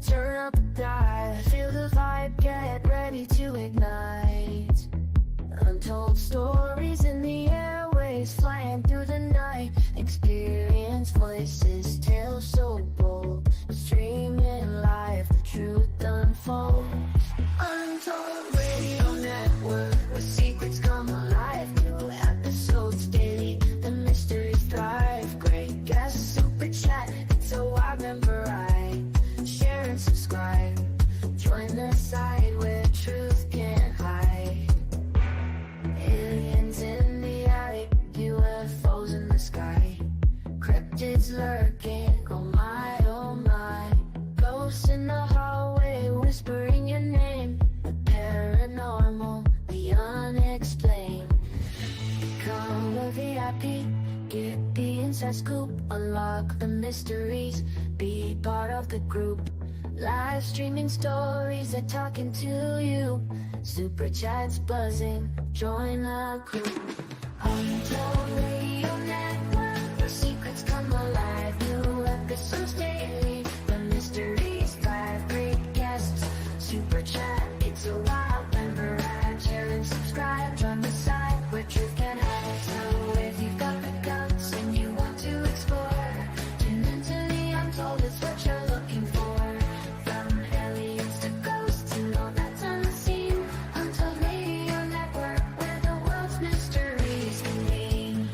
Turn up the dive, feel the vibe, get ready to ignite. Untold stories in the airways, flying through the night. Experience voices, tales so bold. Streaming live, the truth unfolds. Untold Radio Network, where secrets come alive. New episodes daily, the mysteries thrive. Great guests, super chat, it's a wild and variety. Share and subscribe, join the side where truth can't hide. Aliens in the attic, UFOs in the sky. Cryptids lurking, oh my, oh my. Ghosts in the hallway, whispering your name. The paranormal, the unexplained. Become a VIP, get the inside scoop. Unlock the mysteries, be part of the group. Live streaming stories, they're talking to you. Super chats buzzing, join the crew. Untold Radio Network, where secrets come alive. New episodes daily, the mysteries thrive. Great guests, super chat, it's a wild and variety. Share and subscribe, join the side where truth can hide. So if you've got the guts and you want to explore, tune into the Untold, it's what you're looking for. From aliens to ghosts and all that's unseen. Untold Radio Network, where the world's mysteries convene.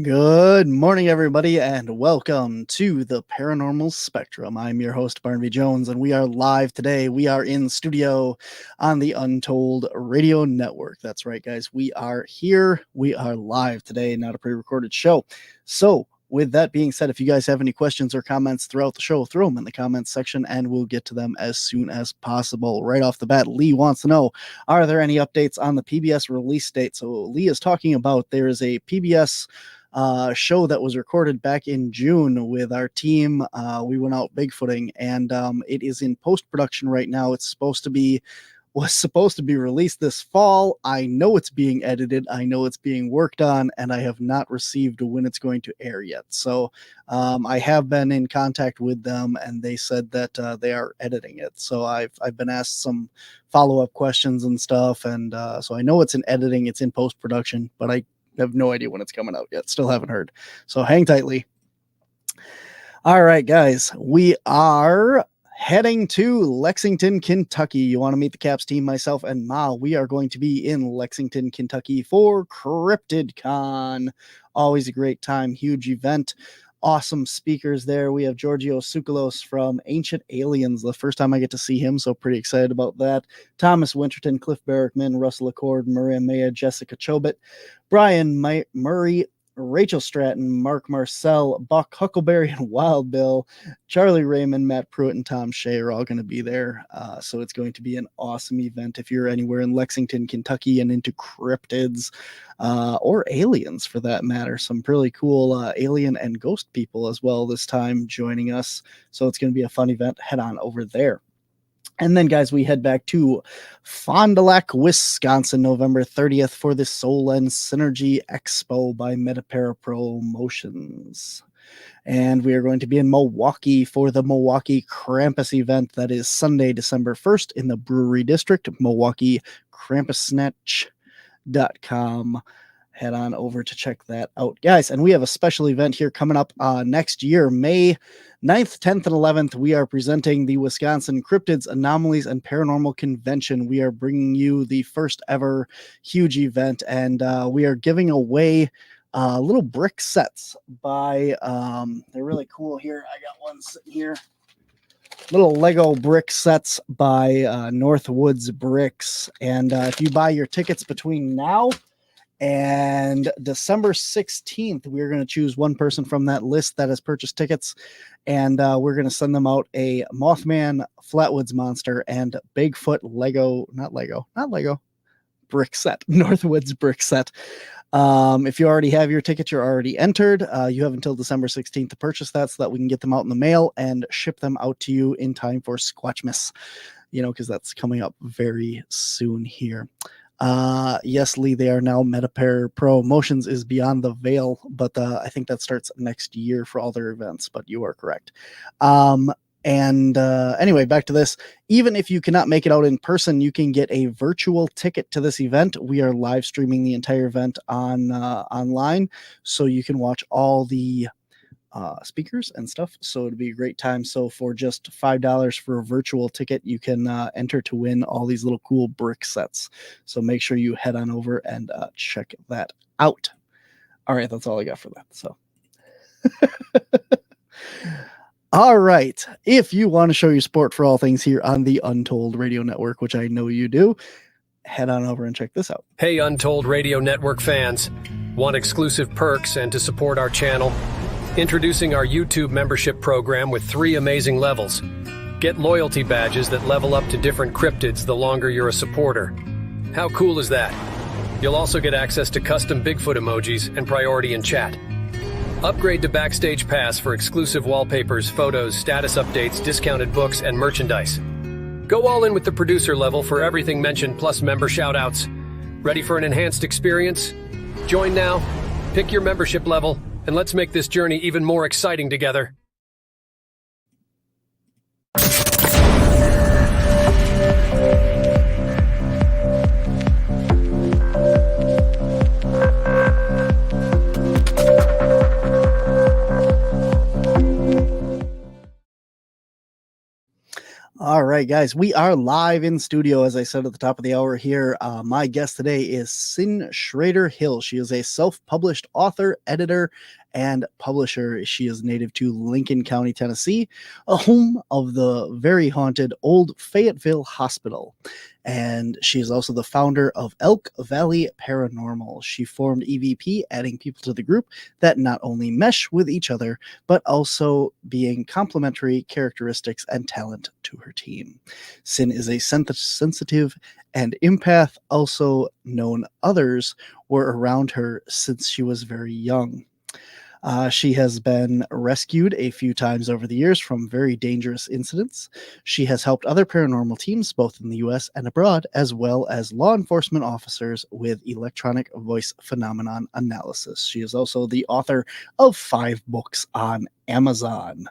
Good morning, everybody, and welcome to the Paranormal Spectrum. I'm your host, Barnaby Jones, and we are live today. We are in studio on the Untold Radio Network. That's right, guys. We are here. We are live today, not a pre-recorded show. So, with that being said, if you guys have any questions or comments throughout the show, throw them in the comments section, and we'll get to them as soon as possible. Right off the bat, Lee wants to know, are there any updates on the PBS release date? So, Lee is talking about there is a PBS show that was recorded back in June with our team. We went out bigfooting, and it is in post-production right now. Was supposed to be released this fall. I know it's being edited. I know it's being worked on, and I have not received when it's going to air yet. So I have been in contact with them, and they said that they are editing it. So I've been asked some follow-up questions and stuff, and so I know it's in editing. It's in post-production, but I have no idea when it's coming out yet. Still haven't heard. So hang tightly. All right, guys, we are heading to Lexington, Kentucky. You want to meet the Caps team, myself and Ma. We are going to be in Lexington, Kentucky for CryptidCon. Always a great time, huge event. Awesome speakers there. We have Giorgio Tsoukalos from Ancient Aliens, the first time I get to see him, so pretty excited about that. Thomas Winterton, Cliff Barrickman, Russell Accord, Maria Maya, Jessica Chobit, Brian Murray, Rachel Stratton, Mark Marcel, Buck Huckleberry, and Wild Bill, Charlie Raymond, Matt Pruitt, and Tom Shea are all going to be there. So it's going to be an awesome event if you're anywhere in Lexington, Kentucky, and into cryptids or aliens for that matter. Some really cool alien and ghost people as well this time joining us. So it's going to be a fun event. Head on over there. And then, guys, we head back to Fond du Lac, Wisconsin, November 30th for the Soul and Synergy Expo by Metapara Promotions. And we are going to be in Milwaukee for the Milwaukee Krampus event. That is Sunday, December 1st in the Brewery District, Milwaukee KrampusSnatch.com. Head on over to check that out, guys. And we have a special event here coming up next year, May 9th, 10th, and 11th. We are presenting the Wisconsin Cryptids, Anomalies, and Paranormal Convention. We are bringing you the first ever huge event, and we are giving away little brick sets by, they're really cool here. I got one sitting here. Little Lego brick sets by Northwoods Bricks. And if you buy your tickets between now and December 16th, we're going to choose one person from that list that has purchased tickets, and we're going to send them out a Mothman, Flatwoods Monster, and Bigfoot not Lego, brick set, Northwoods brick set. If you already have your ticket, you're already entered. You have until December 16th to purchase that so that we can get them out in the mail and ship them out to you in time for Squatchmas, because that's coming up very soon here. Yes, Lee, they are now Metapara Promotions is Beyond the Veil, but I think that starts next year for all their events, but you are correct. Anyway, back to this. Even if you cannot make it out in person, you can get a virtual ticket to this event. We are live streaming the entire event online, so you can watch all the speakers and stuff. So it'd be a great time. So for just $5 for a virtual ticket, you can enter to win all these little cool brick sets. So make sure you head on over and check that out. All right, that's all I got for that. So. All right. If you want to show your support for all things here on the Untold Radio Network, which I know you do, head on over and check this out. Hey, Untold Radio Network fans. Want exclusive perks and to support our channel? Introducing our YouTube membership program with 3 amazing levels. Get loyalty badges that level up to different cryptids the longer you're a supporter. How cool is that? You'll also get access to custom Bigfoot emojis and priority in chat. Upgrade to Backstage Pass for exclusive wallpapers, photos, status updates, discounted books, and merchandise. Go all in with the producer level for everything mentioned plus member shoutouts. Ready for an enhanced experience? Join now, pick your membership level, and let's make this journey even more exciting together. All right, guys, we are live in studio, as I said at the top of the hour here. My guest today is Cyn Shrader Hill. She is a self-published author, editor, and publisher. She is native to Lincoln County, Tennessee, a home of the very haunted Old Fayetteville Hospital. And she is also the founder of Elk Valley Paranormal. She formed EVP, adding people to the group that not only mesh with each other, but also being complementary characteristics and talent to her team. Cyn is a sensitive and empath, also known others were around her since she was very young. She has been rescued a few times over the years from very dangerous incidents. She has helped other paranormal teams, both in the U.S. and abroad, as well as law enforcement officers with electronic voice phenomenon analysis. She is also the author of 5 books on Amazon.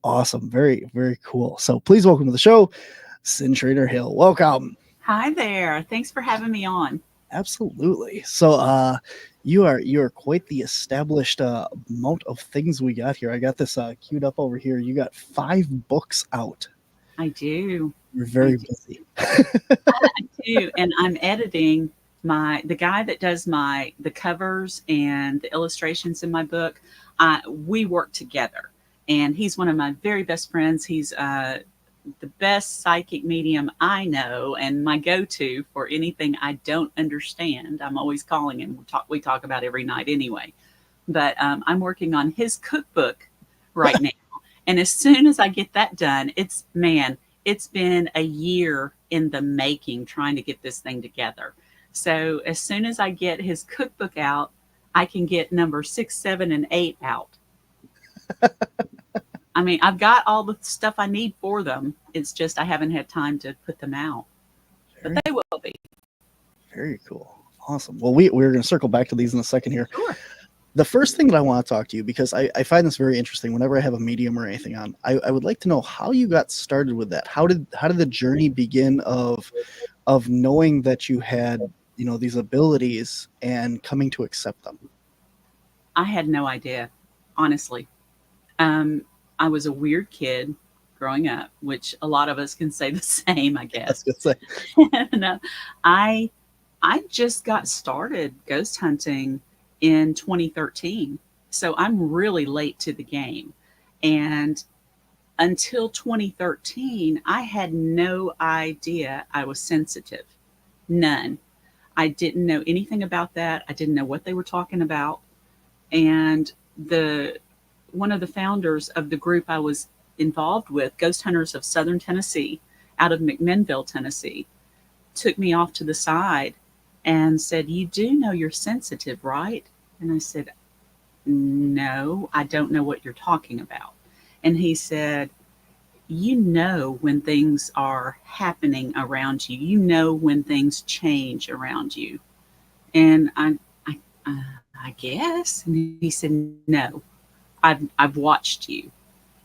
Awesome. Very, very cool. So please welcome to the show, Cyn Shrader Hill. Welcome. Hi there. Thanks for having me on. Absolutely. So you are quite the established amount of things we got here. I got this queued up over here. You got 5 books out. I do. You're very busy. I do. And I'm editing the guy that does the covers and the illustrations in my book. We work together, and he's one of my very best friends. He's the best psychic medium I know, and my go-to for anything I don't understand. I'm always calling him. We talk about every night anyway. But I'm working on his cookbook right now. And as soon as I get that done, it's been a year in the making trying to get this thing together. So as soon as I get his cookbook out, I can get number 6, 7, and 8 out. I mean, I've got all the stuff I need for them. It's just I haven't had time to put them out, but they will be. Very cool. Awesome. Well, we're going to circle back to these in a second here. Sure. The first thing that I want to talk to you, because I find this very interesting whenever I have a medium or anything on, I would like to know how you got started with that. How did the journey begin of knowing that you had, you know, these abilities and coming to accept them? I had no idea, honestly. I was a weird kid growing up, which a lot of us can say the same, I guess. No, I just got started ghost hunting in 2013. So I'm really late to the game. And until 2013, I had no idea I was sensitive. None. I didn't know anything about that. I didn't know what they were talking about. And one of the founders of the group I was involved with, Ghost Hunters of Southern Tennessee, out of McMinnville, Tennessee, took me off to the side and said, "You do know you're sensitive, right?" And I said, "No, I don't know what you're talking about." And he said, "You know when things are happening around you. You know when things change around you." And I guess. And he said, "No, I've watched you,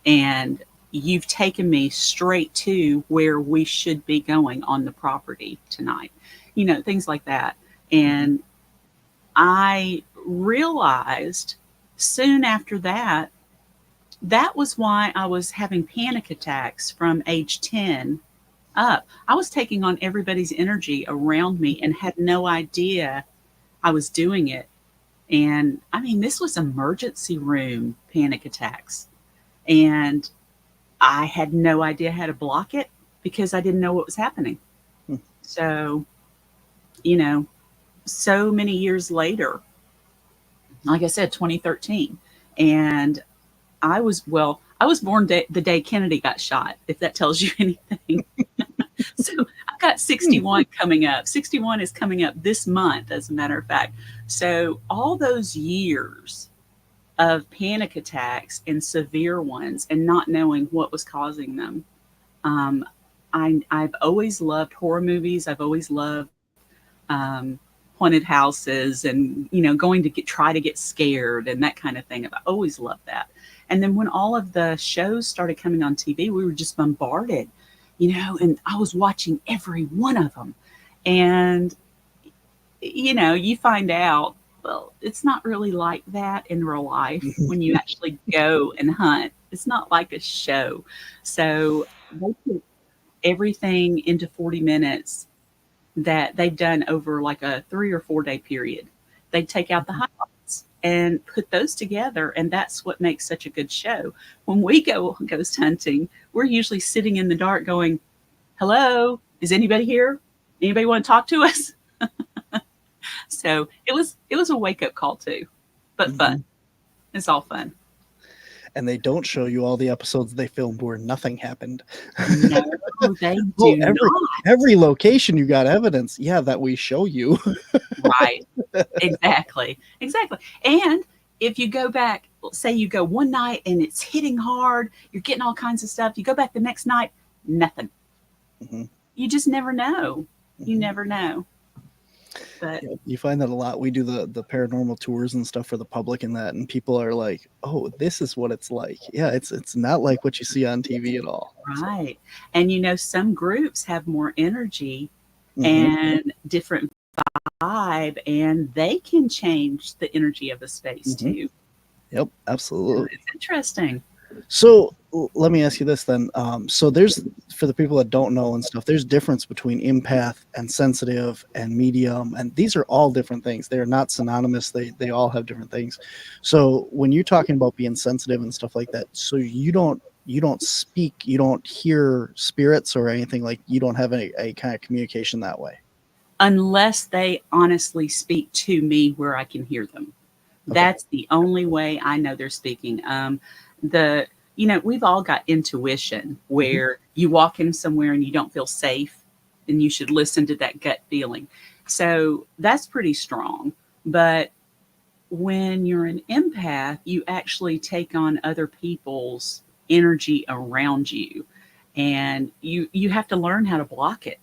and you've taken me straight to where we should be going on the property tonight." You know, things like that. And I realized soon after that, that was why I was having panic attacks from age 10 up. I was taking on everybody's energy around me and had no idea I was doing it. And I mean, this was emergency room panic attacks. And I had no idea how to block it because I didn't know what was happening. So, you know, so many years later, like I said, 2013. And I was born the day Kennedy got shot, if that tells you anything. So I've got 61 coming up. 61 is coming up this month, as a matter of fact. So all those years of panic attacks and severe ones and not knowing what was causing them. I've always loved horror movies. I've always loved haunted houses and, you know, going to try to get scared and that kind of thing. I've always loved that. And then when all of the shows started coming on TV, we were just bombarded, you know, and I was watching every one of them. And, you know, you find out, well, it's not really like that in real life when you actually go and hunt. It's not like a show. So they put everything into 40 minutes that they've done over like a 3 or 4 day period. They take out the highlights and put those together, and that's what makes such a good show. When we go ghost hunting, we're usually sitting in the dark going, "Hello, is anybody here? Anybody want to talk to us?" So it was a wake up call too, but fun. It's all fun. And they don't show you all the episodes they filmed where nothing happened. No, they do not. Every location you got evidence, that we show you. Right. Exactly. And if you go back, say you go one night and it's hitting hard, you're getting all kinds of stuff. You go back the next night, nothing. You just never know. You never know. But you find that a lot. We do the paranormal tours and stuff for the public and that, and people are like, "Oh, this is what it's like." Yeah, it's not like what you see on TV at all. Right. And you know, some groups have more energy and different vibe, and they can change the energy of a space too. Yep, absolutely. It's interesting. So let me ask you this then. So there's, for the people that don't know and stuff, there's difference between empath and sensitive and medium, and these are all different things. They are not synonymous. They all have different things. So when you're talking about being sensitive and stuff like that, so you don't speak, you don't hear spirits or anything, like you don't have a kind of communication that way. Unless they honestly speak to me where I can hear them. Okay. That's the only way I know they're speaking. You know, we've all got intuition where you walk in somewhere and you don't feel safe and you should listen to that gut feeling. So that's pretty strong. But when you're an empath, you actually take on other people's energy around you, and you have to learn how to block it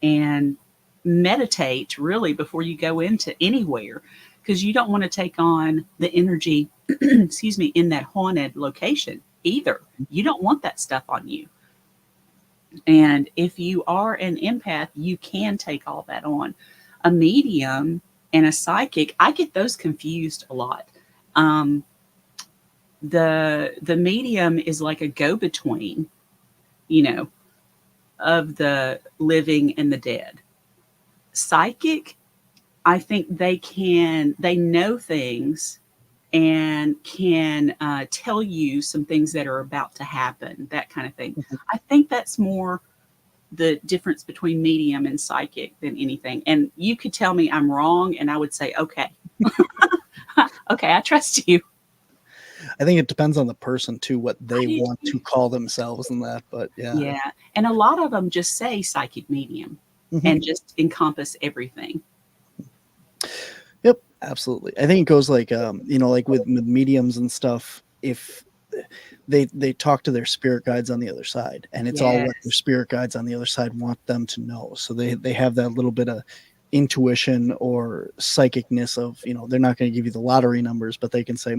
and meditate really before you go into anywhere, because you don't want to take on the energy excuse me, in that haunted location either. You don't want that stuff on you. And if you are an empath, you can take all that on. A medium and a psychic, I get those confused a lot. The medium is like a go-between, you know, of the living and the dead. Psychic, I think they know things and can tell you some things that are about to happen, that kind of thing. I think that's more the difference between medium and psychic than anything. And you could tell me I'm wrong, and I would say, okay, okay, I trust you. I think it depends on the person too, what they want to call themselves and that, but yeah. Yeah. And a lot of them just say psychic medium and just encompass everything. Yep, absolutely. I think it goes like, you know, like with mediums and stuff, if they talk to their spirit guides on the other side, and it's all what their spirit guides on the other side want them to know. So they have that little bit of intuition or psychicness of, you know, they're not going to give you the lottery numbers, but they can say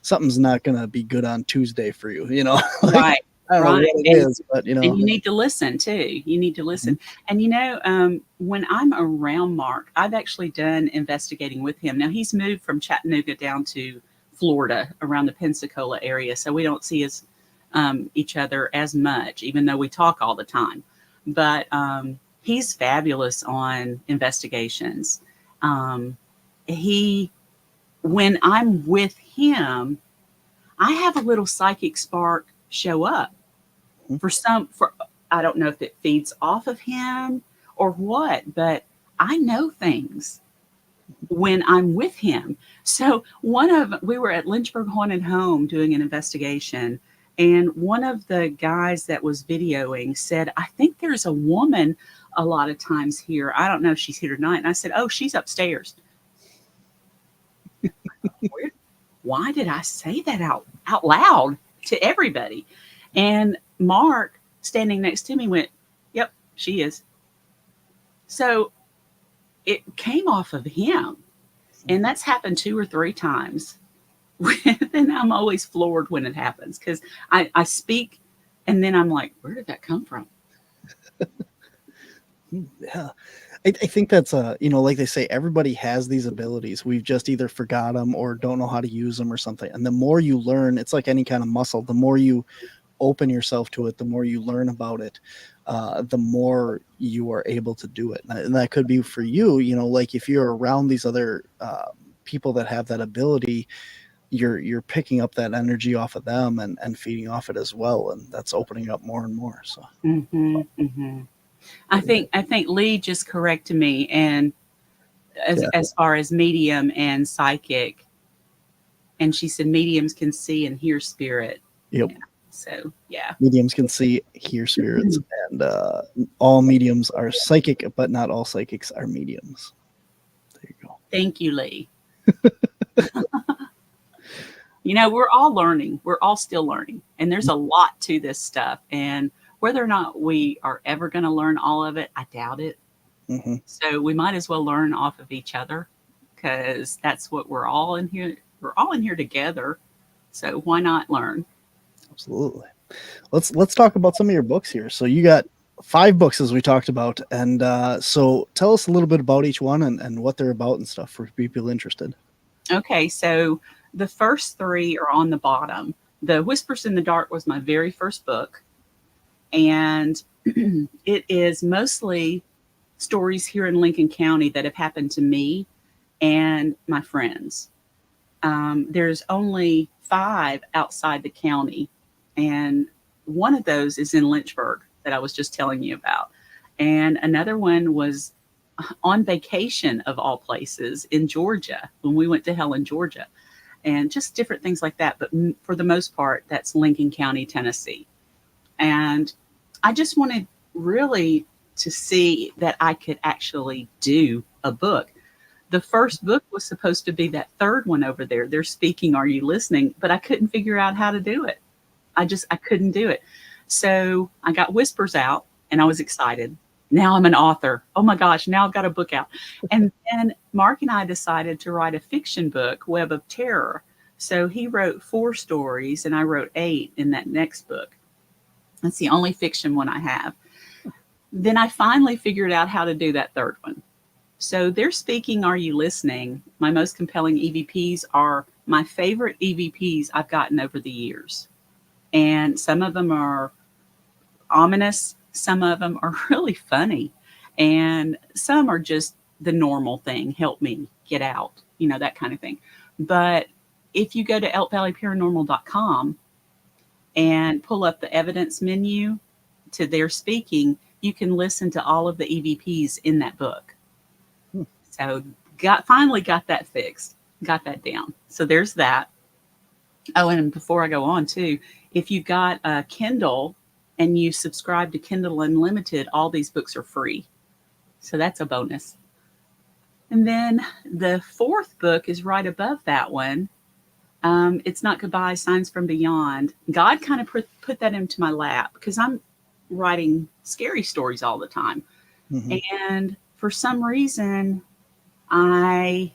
something's not going to be good on Tuesday for you, you know. Like, Right. I don't know what it is, but you know, and you need to listen too. You need to listen. And you know, when I'm around Mark, I've actually done investigating with him. Now he's moved from Chattanooga down to Florida around the Pensacola area, so we don't see each other as much, even though we talk all the time. But he's fabulous on investigations. When I'm with him, I have a little psychic spark show up for I don't know if it feeds off of him or what, but I know things when I'm with him. So we were at Lynchburg Haunted Home doing an investigation, and one of the guys that was videoing said, I think there's a woman a lot of times here. I don't know if she's here tonight. And I said, oh, she's upstairs. Why did I say that out loud to everybody? And Mark, standing next to me, went, yep, she is. So it came off of him. And that's happened 2 or 3 times. And I'm always floored when it happens, because I speak and then I'm like, where did that come from? Yeah. I think that's you know, like they say, everybody has these abilities. We've just either forgot them or don't know how to use them or something. And the more you learn, it's like any kind of muscle. The more you open yourself to it, the more you learn about it, the more you are able to do it. And that could be for you, you know, like if you're around these other people that have that ability, you're picking up that energy off of them and feeding off it as well. And that's opening up more and more. So. I think Lee just corrected me, and as far as medium and psychic, and she said mediums can see and hear spirit. Yep. Yeah. So yeah, mediums can see, hear spirits, and all mediums are psychic, but not all psychics are mediums. There you go. Thank you, Lee. You know, we're all learning. We're all still learning, and there's a lot to this stuff, and whether or not we are ever going to learn all of it, I doubt it. So we might as well learn off of each other, because that's what we're all in here. We're all in here together. So why not learn? Absolutely. Let's talk about some of your books here. So you got 5 books, as we talked about. And so tell us a little bit about each one and what they're about and stuff for people interested. Okay. So the first 3 are on the bottom. The Whispers in the Dark was my very first book. And it is mostly stories here in Lincoln County that have happened to me and my friends. There's only 5 outside the county, and one of those is in Lynchburg that I was just telling you about. And another one was on vacation, of all places, in Georgia, when we went to Helen, Georgia, and just different things like that. But for the most part, that's Lincoln County, Tennessee. And I just wanted really to see that I could actually do a book. The first book was supposed to be that 3rd one over there. They're speaking, Are You Listening? But I couldn't figure out how to do it. I couldn't do it. So I got Whispers out and I was excited. Now I'm an author. Oh my gosh, now I've got a book out. And then Mark and I decided to write a fiction book, Web of Terror. So he wrote 4 stories and I wrote 8 in that next book. That's the only fiction one I have. Then I finally figured out how to do that third one. So They're Speaking, Are You Listening? My most compelling EVPs are my favorite EVPs I've gotten over the years. And some of them are ominous. Some of them are really funny. And some are just the normal thing. Help me get out, that kind of thing. But if you go to elkvalleyparanormal.com and pull up the evidence menu to They're Speaking, you can listen to all of the EVPs in that book. So finally got that fixed, got that down. So there's that. Oh, and before I go on too, if you've got a Kindle and you subscribe to Kindle Unlimited, all these books are free. So that's a bonus. And then the 4th book is right above that one. It's Not Goodbye, Signs from Beyond. God kind of put that into my lap because I'm writing scary stories all the time. Mm-hmm. And for some reason, I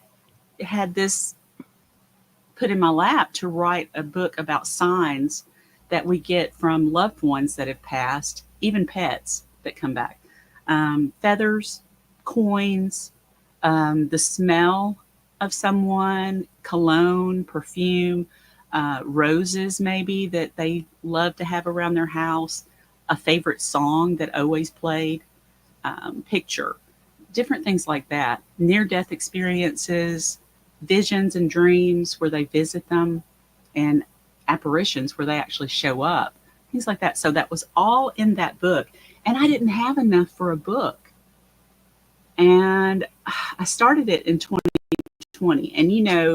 had this put in my lap to write a book about signs that we get from loved ones that have passed, even pets that come back. Feathers, coins, the smell of someone, cologne, perfume, roses maybe that they love to have around their house, a favorite song that always played, picture, different things like that. Near-death experiences, visions and dreams where they visit them, and apparitions where they actually show up, things like that. So that was all in that book. And I didn't have enough for a book. And I started it in 2020. And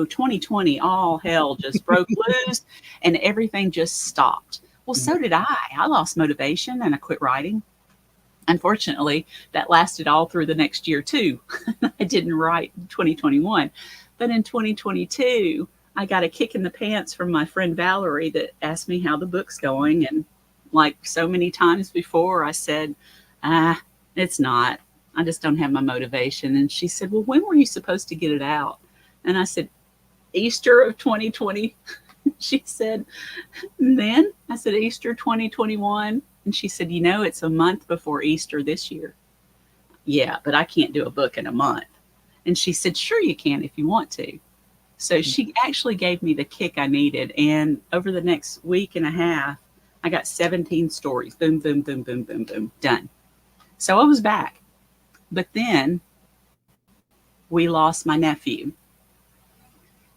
2020, all hell just broke loose and everything just stopped. Well, so did I. I lost motivation and I quit writing. Unfortunately, that lasted all through the next year too. I didn't write in 2021. But in 2022, I got a kick in the pants from my friend Valerie that asked me how the book's going. And like so many times before, I said, it's not. I just don't have my motivation. And she said, well, when were you supposed to get it out? And I said, Easter of 2020. She said, and then I said, Easter 2021. And she said, it's a month before Easter this year. Yeah, but I can't do a book in a month. And she said, sure you can if you want to. So she actually gave me the kick I needed. And over the next week and a half, I got 17 stories. Boom, boom, boom, boom, boom, boom. Done. So I was back. But then we lost my nephew.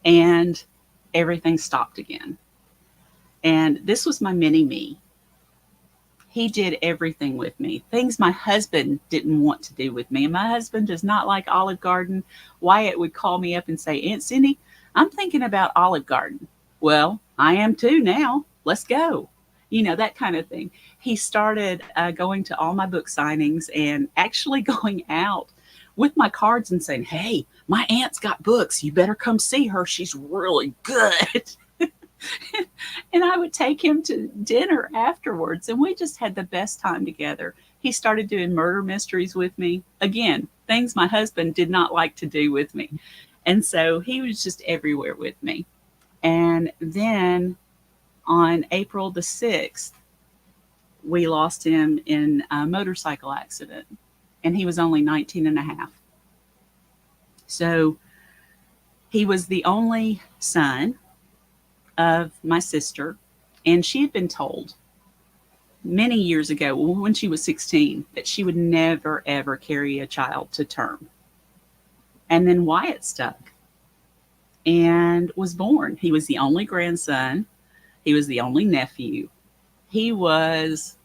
And everything stopped again. And this was my mini-me. He did everything with me. Things my husband didn't want to do with me. And my husband does not like Olive Garden. Wyatt would call me up and say, Aunt Cindy, I'm thinking about Olive Garden. Well, I am too now. Let's go. That kind of thing. He started going to all my book signings and actually going out with my cards and saying, hey, my aunt's got books. You better come see her. She's really good. And I would take him to dinner afterwards. And we just had the best time together. He started doing murder mysteries with me. Again, things my husband did not like to do with me. And so he was just everywhere with me. And then on April the 6th, we lost him in a motorcycle accident. And he was only 19 and a half. So he was the only son of my sister. And she had been told many years ago, when she was 16, that she would never, ever carry a child to term. And then Wyatt stuck and was born. He was the only grandson. He was the only nephew. He was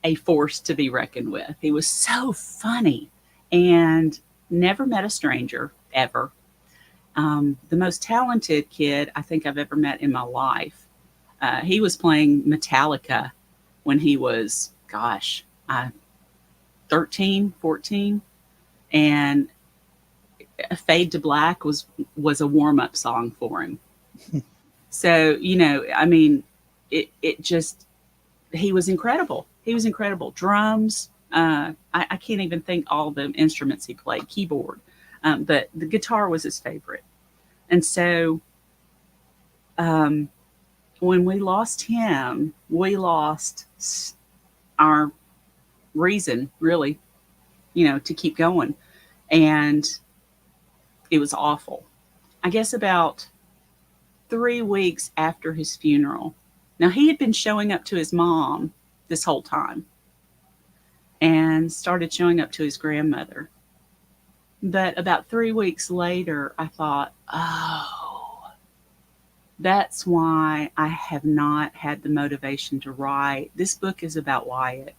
a force to be reckoned with. He was so funny and never met a stranger, ever. The most talented kid I think I've ever met in my life. He was playing Metallica when he was, 13, 14. And Fade to Black was a warm-up song for him. So, it just, he was incredible. He was incredible. Drums. I can't even think all the instruments he played, keyboard, but the guitar was his favorite. And so when we lost him, we lost our reason, really, to keep going. And it was awful. I guess about 3 weeks after his funeral. Now, he had been showing up to his mom this whole time and started showing up to his grandmother. But about 3 weeks later, I thought, oh, that's why I have not had the motivation to write. This book is about Wyatt.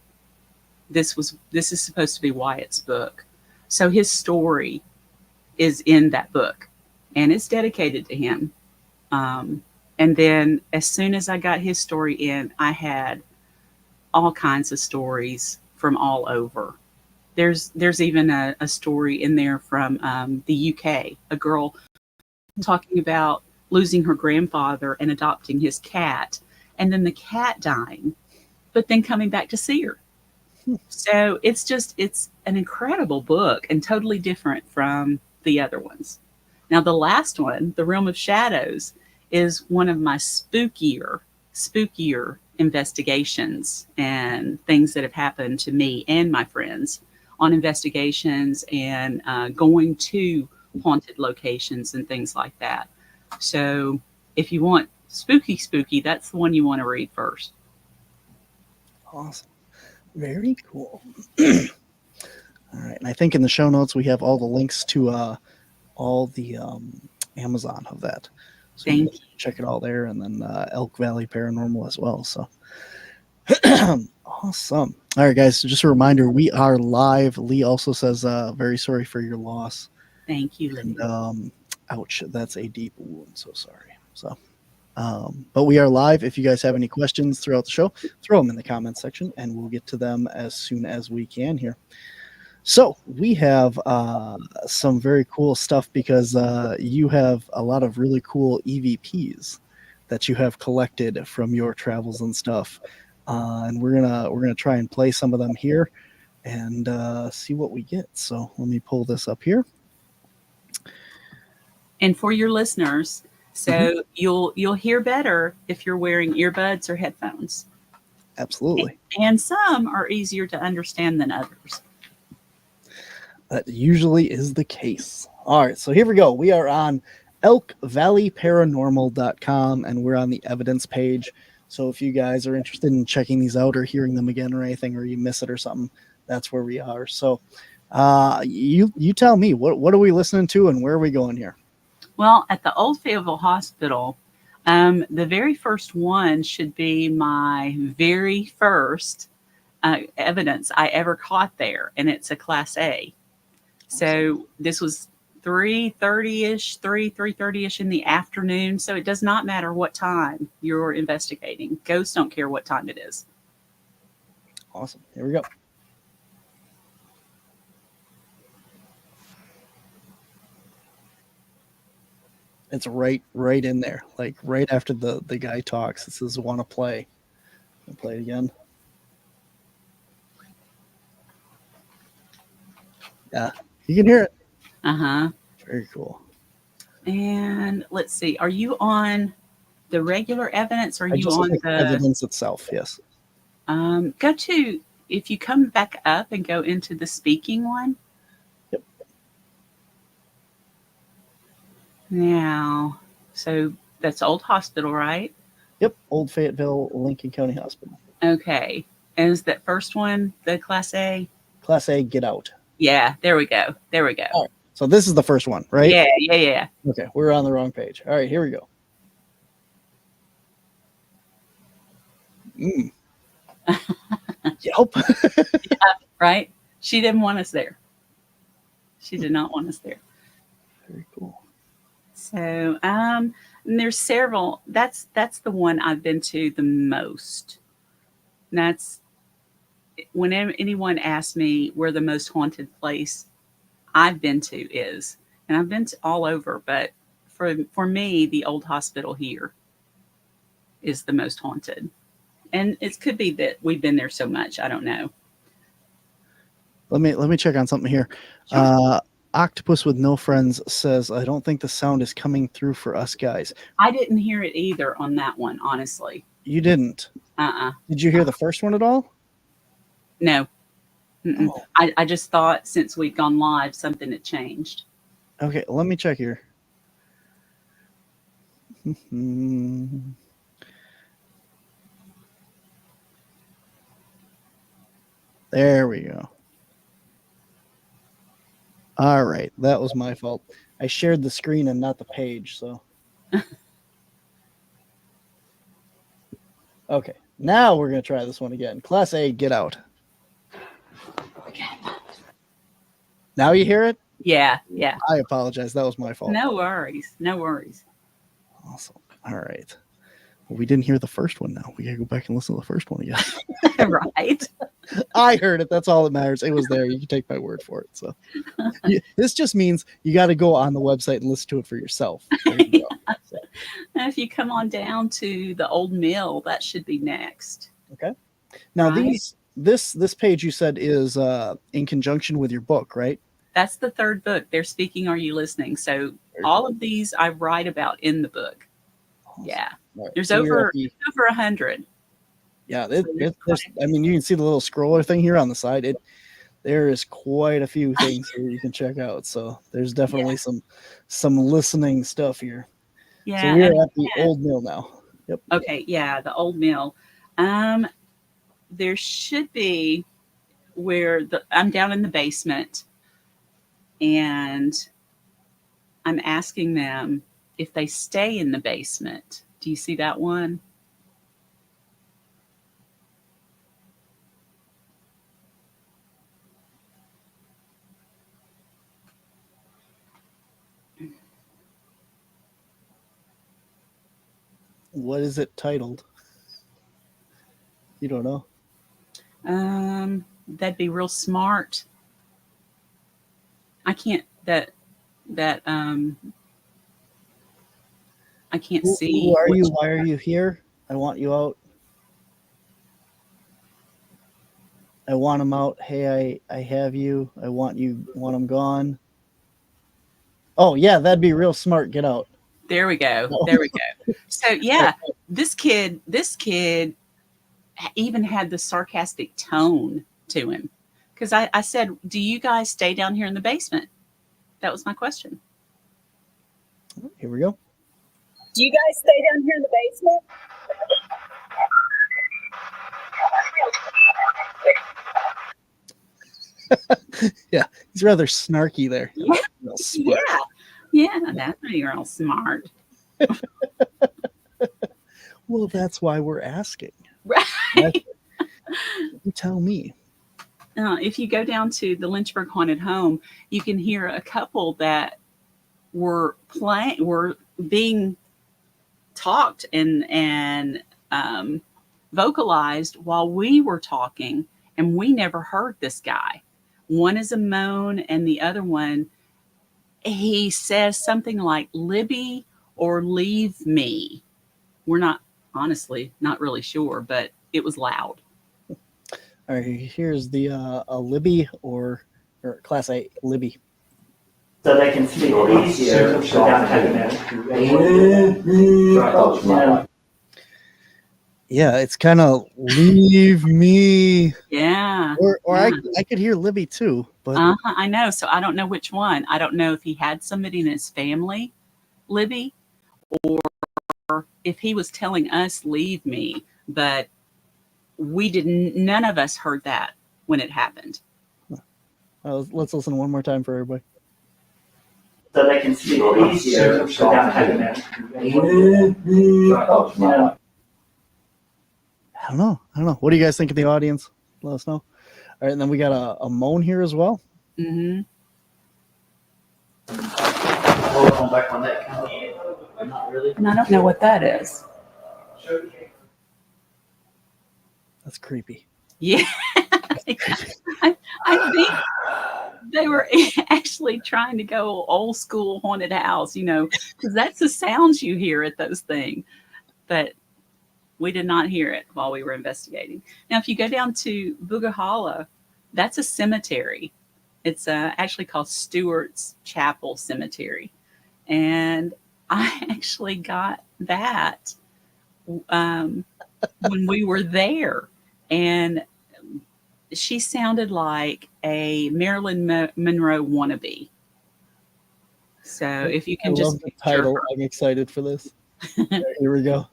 This is supposed to be Wyatt's book. So his story is in that book, and it's dedicated to him. And then as soon as I got his story in, I had all kinds of stories from all over. There's even a story in there from the UK, a girl talking about losing her grandfather and adopting his cat, and then the cat dying, but then coming back to see her. So it's an incredible book and totally different from the other ones. Now, the last one, The Realm of Shadows, is one of my spookier investigations and things that have happened to me and my friends on investigations and going to haunted locations and things like that. So if you want spooky, that's the one you want to read first. Awesome. Very cool. All right. And I think in the show notes, we have all the links to all the Amazon of that. So Thank you. Check it all there. And then Elk Valley Paranormal as well. So awesome. All right, guys. So just a reminder, we are live. Lee also says, very sorry for your loss. Thank you, Lee. And, ouch, that's a deep wound. So sorry. So, but we are live. If you guys have any questions throughout the show, throw them in the comments section and we'll get to them as soon as we can here. So we have some very cool stuff because you have a lot of really cool EVPs that you have collected from your travels and stuff. And we're gonna try and play some of them here and see what we get. So let me pull this up here. And for your listeners, so you'll hear better if you're wearing earbuds or headphones. Absolutely. And some are easier to understand than others. That usually is the case. All right, so here we go. We are on elkvalleyparanormal.com and we're on the evidence page. So if you guys are interested in checking these out or hearing them again or anything, or you miss it or something, that's where we are. So you tell me, what are we listening to and where are we going here? Well, at the Old Fayetteville Hospital, the very first one should be my very first evidence I ever caught there, and it's a Class A. So this was 3:30ish in the afternoon. So it does not matter what time you're investigating. Ghosts don't care what time it is. Awesome. Here we go. It's right in there, like right after the guy talks. It says, "Want to play?" I'll play it again. Yeah, you can hear it. Very cool. And let's see. Are you on the regular evidence? Or are you on the evidence itself? Yes. Go to, if you come back up and go into the speaking one. Yep. Now, so that's Old Hospital, right? Yep. Old Fayetteville, Lincoln County Hospital. Okay. And is that first one the Class A? Class A, get out. Yeah, there we go. All right. So this is the first one, right? Yeah. Okay, we're on the wrong page. All right, here we go. Yep. Yeah, right? She didn't want us there. She did not want us there. Very cool. So, and there's several. That's the one I've been to the most. And that's whenever anyone asks me where the most haunted place I've been to is, and I've been to all over, but for me, the Old Hospital here is the most haunted. And it could be that we've been there so much. I don't know. Let me check on something here. Sure. Octopus with no friends says, I don't think the sound is coming through for us guys. I didn't hear it either on that one, honestly. You didn't? Did you hear the first one at all? No. Oh. I just thought since we'd gone live, something had changed. Okay, let me check here. There we go. All right, that was my fault. I shared the screen and not the page, so. Okay, now we're going to try this one again. Class A, get out. Now you hear it? Yeah. I apologize. That was my fault. No worries. Awesome. All right. Well, we didn't hear the first one now. We got to go back and listen to the first one again. Right. I heard it. That's all that matters. It was there. You can take my word for it. So this just means you got to go on the website and listen to it for yourself. There you go. So. Now, if you come on down to the old mill, that should be next. Okay. Now Right. this page you said is in conjunction with your book, right? That's the third book. They're speaking. Are you listening? So all of these I write about in the book. Awesome. Yeah. Right. There's So you're over at the- 100. Yeah, I mean, you can see the little scroller thing here on the side. There is quite a few things here you can check out. So there's definitely some listening stuff here. Yeah. So we're at the old mill now. Yep. Okay. Yeah. The old mill. There should be where I'm down in the basement and I'm asking them if they stay in the basement. Do you see that one? What is it titled? You don't know? That'd be real smart. I can't I can't see. Who are you? Why are you here? I want you out. I want him out. Hey, I have you. I want you. Want him gone. Oh yeah, that'd be real smart. Get out. There we go. There we go. So yeah, this kid even had the sarcastic tone to him. Because I said, do you guys stay down here in the basement? That was my question. Here we go. Do you guys stay down here in the basement? Yeah, he's rather snarky there. Yeah, that's pretty real smart. Well, that's why we're asking. Right. You tell me. If you go down to the Lynchburg Haunted Home, you can hear a couple that were being talked and vocalized while we were talking, and we never heard this guy. One is a moan, and the other one, he says something like "Libby" or "Leave me." We're not really sure, but it was loud. All right, here's the a Libby or Class A Libby. So they can speak easier without having to. Yeah, it's kind of "Leave me." Yeah. Or yeah. I could hear Libby too, but I know. So I don't know which one. I don't know if he had somebody in his family, Libby, or if he was telling us "Leave me," but we didn't. None of us heard that when it happened. let's listen one more time for everybody. So they can speak easier without having to. I don't know. What do you guys think of the audience? Let us know. All right, and then we got a moan here as well. Mm-hmm. Hold on back on that. Not really. And I don't know what that is. That's creepy. Yeah. I think they were actually trying to go old school haunted house, because that's the sounds you hear at those things. But We did not hear it while we were investigating. Now, if you go down to Bugahalla, that's a cemetery. It's actually called Stewart's Chapel Cemetery. And I actually got that when we were there. And she sounded like a Marilyn Monroe wannabe. So if you can I just love the title. I'm excited for this. Right, here we go.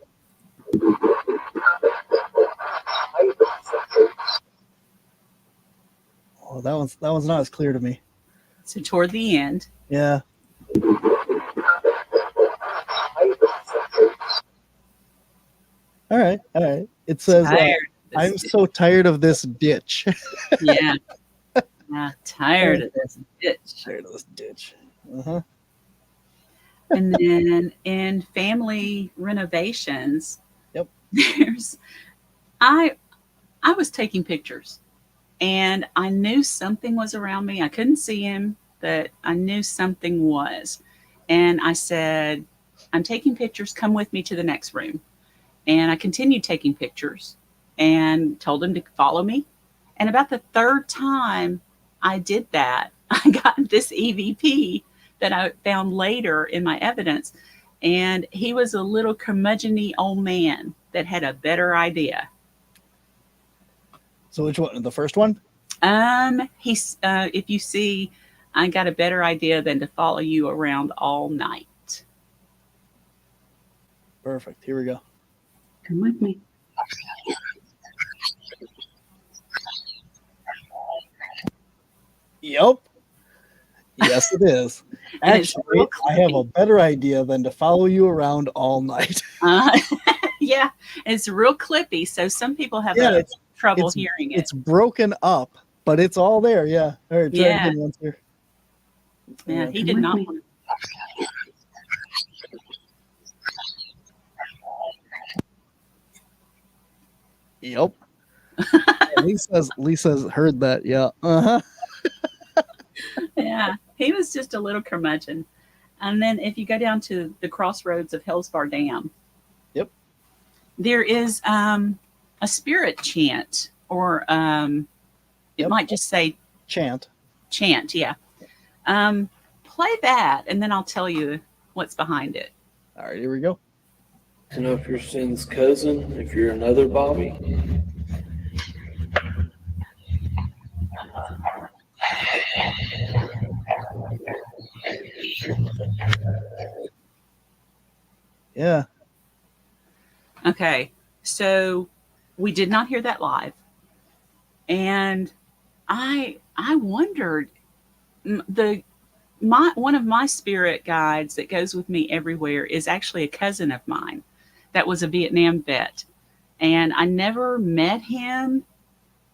Oh, that one's not as clear to me. So toward the end. Yeah. All right. It says, I'm so tired of this ditch. Yeah. Tired of this ditch. Tired of this ditch. Uh-huh. And then in family renovations, yep, I was taking pictures and I knew something was around me. I couldn't see him, but I knew something was. And I said, I'm taking pictures. Come with me to the next room. And I continued taking pictures and told him to follow me. And about the third time I did that, I got this EVP that I found later in my evidence. And he was a little curmudgeon-y old man that had a better idea. So which one? The first one? He's if you see, I got a better idea than to follow you around all night. Perfect. Here we go. Come with me. Yep. Yes, it is. Actually, I have a better idea than to follow you around all night. Yeah, it's real clippy, so some people have trouble hearing it. It's broken up, but it's all there. Yeah. All right, try it again once here. Yeah, he did not want to. Yep. Lisa's heard that. Yeah. Uh-huh. Yeah, he was just a little curmudgeon. And then if you go down to the crossroads of Hellsbar Dam, yep, there is a spirit chant, or it might just say chant. Yeah. Play that, and then I'll tell you what's behind it. All right, here we go. To know if you're Cyn's cousin, if you're another Bobby. Yeah. Okay, so we did not hear that live, and I wondered, one of my spirit guides that goes with me everywhere is actually a cousin of mine that was a Vietnam vet, and I never met him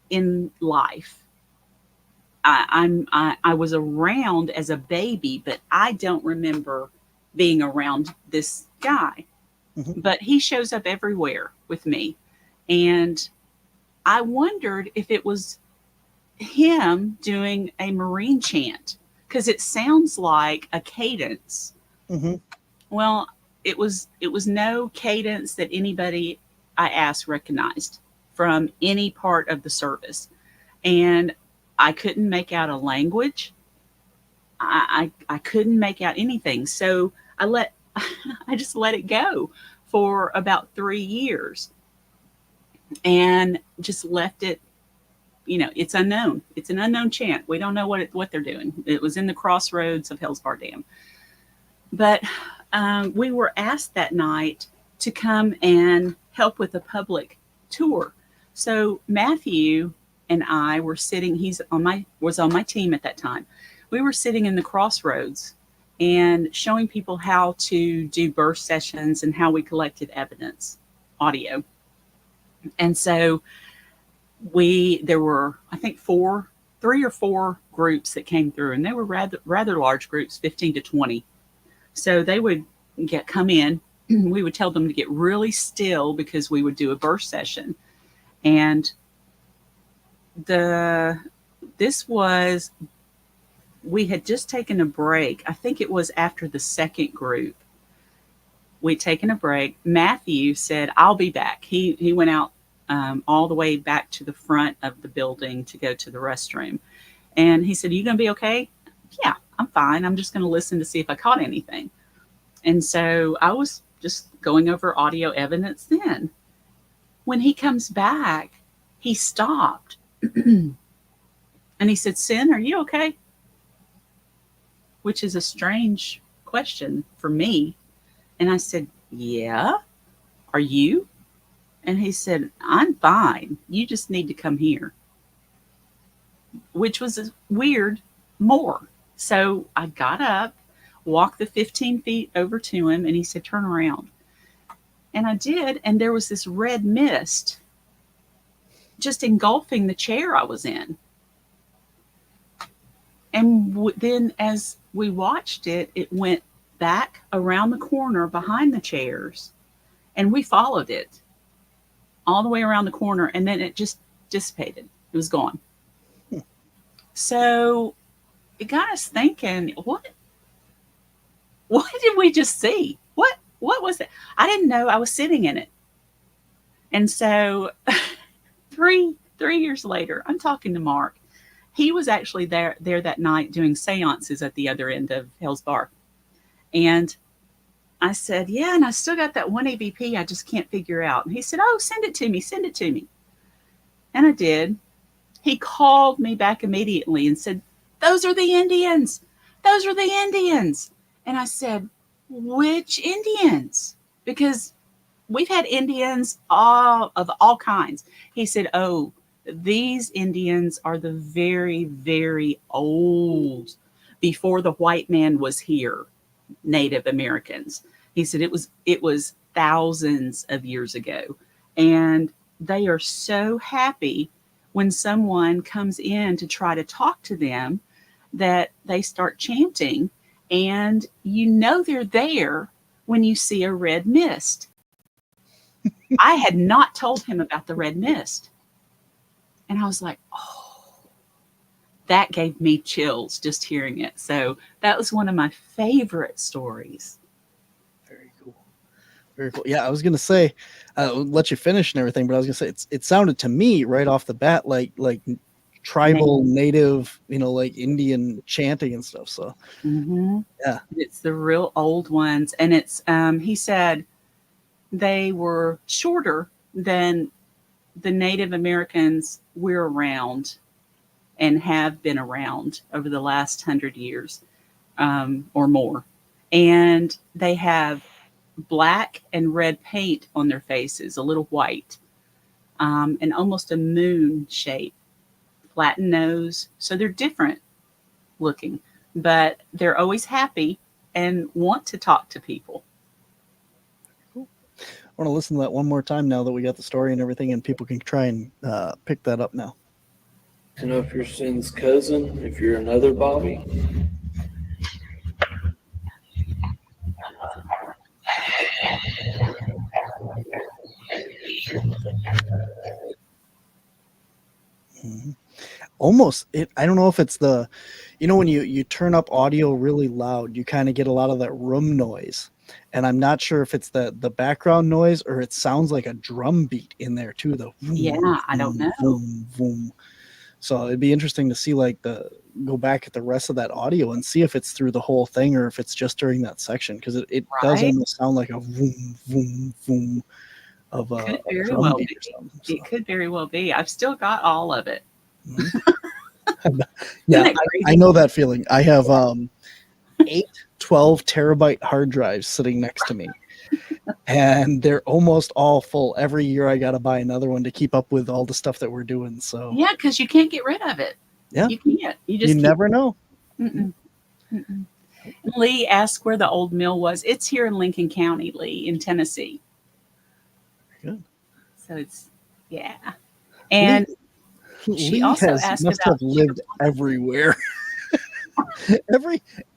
in life. I was around as a baby, but I don't remember being around this guy. Mm-hmm. But he shows up everywhere with me. And I wondered if it was him doing a Marine chant, because it sounds like a cadence. Mm-hmm. Well, it was no cadence that anybody I asked recognized from any part of the service. And I couldn't make out a language. I couldn't make out anything. So I just let it go for about 3 years and just left it. It's unknown. It's an unknown chant. We don't know what they're doing. It was in the crossroads of Hellsbar Dam. But we were asked that night to come and help with a public tour. So Matthew and I were sitting, was on my team at that time. We were sitting in the crossroads and showing people how to do birth sessions and how we collected evidence, audio. And so there were, I think, 3 or 4 groups that came through, and they were rather large groups, 15 to 20. So they would come in, we would tell them to get really still because we would do a birth session. And we had just taken a break. I think it was after the second group. we'd taken a break. Matthew said, I'll be back. He went out all the way back to the front of the building to go to the restroom. And he said, are you going to be okay? Yeah, I'm fine. I'm just going to listen to see if I caught anything. And so I was just going over audio evidence then. When he comes back, he stopped. And he said, Cyn, are you okay? Which is a strange question for me. And I said, yeah. Are you? And he said, I'm fine. You just need to come here. Which was weird more. So I got up, walked the 15 feet over to him, and he said, turn around. And I did, and there was this red mist just engulfing the chair I was in. And then as we watched it, it went back around the corner behind the chairs, and we followed it all the way around the corner, and then it just dissipated. It was gone. So it got us thinking, what did we just see? What was it? I didn't know I was sitting in it. And so 3 years later, I'm talking to Mark. He was actually there that night doing seances at the other end of Hell's Bar. And I said, yeah, and I still got that one EVP I just can't figure out. And he said, oh, send it to me. And I did. He called me back immediately and said, those are the Indians. And I said, which Indians? Because we've had Indians of all kinds. He said, oh, these Indians are the very, very old, before the white man was here, Native Americans. He said it was thousands of years ago. And they are so happy when someone comes in to try to talk to them that they start chanting, and they're there when you see a red mist. I had not told him about the red mist. And I was like, oh, that gave me chills just hearing it. So that was one of my favorite stories. Very cool. Very cool. Yeah, I was going to say, I'll let you finish and everything, but I was going to say, it sounded to me right off the bat like tribal, native, like Indian chanting and stuff. So, yeah. It's the real old ones. And it's, he said they were shorter than the Native Americans we're around and have been around over the last 100 years or more. And they have black and red paint on their faces, a little white, and almost a moon shape, flattened nose. So they're different looking, but they're always happy and want to talk to people. I want to listen to that one more time now that we got the story and everything, and people can try and pick that up now. To know if you're Cyn's cousin, if you're another Bobby. Almost, I don't know if it's the, when you turn up audio really loud, you kind of get a lot of that room noise. And I'm not sure if it's the background noise or it sounds like a drum beat in there too. I don't know. Boom, boom. So it'd be interesting to see go back at the rest of that audio and see if it's through the whole thing or if it's just during that section, because it does almost sound like a boom, boom, boom of a drum beat or something. So. It could very well be. I've still got all of it. Yeah, I know that feeling. I have 8 12 terabyte hard drives sitting next to me, and they're almost all full. Every year I got to buy another one to keep up with all the stuff that we're doing. So yeah, because you can't get rid of it. Yeah, you can't. You never know. Lee asked where the old mill was. It's here in Lincoln County, Lee, in Tennessee. Good. So it's and she also asked must about have lived everywhere.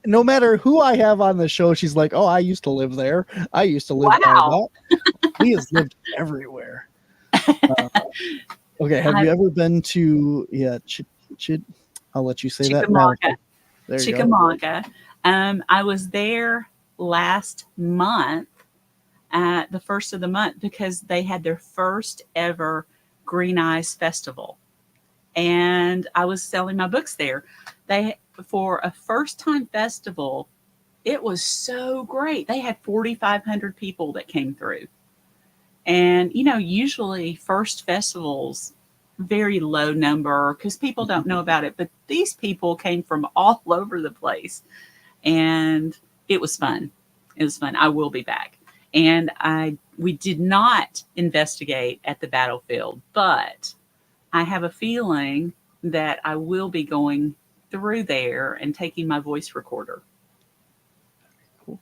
No matter who I have on the show, she's like, oh, I used to live there. I used to live wow. He has lived everywhere. Okay, have you ever been to I'll let you say Chickamauga. that. There Chickamauga. I was there last month the first of the month because they had their first ever Green Eyes Festival. And I was selling my books there. For a first time festival, it was so great. They had 4,500 people that came through. And, usually first festivals, very low number because people don't know about it. But these people came from all over the place. And it was fun. It was fun. I will be back. And we did not investigate at the battlefield, but I have a feeling that I will be going through there and taking my voice recorder. Cool.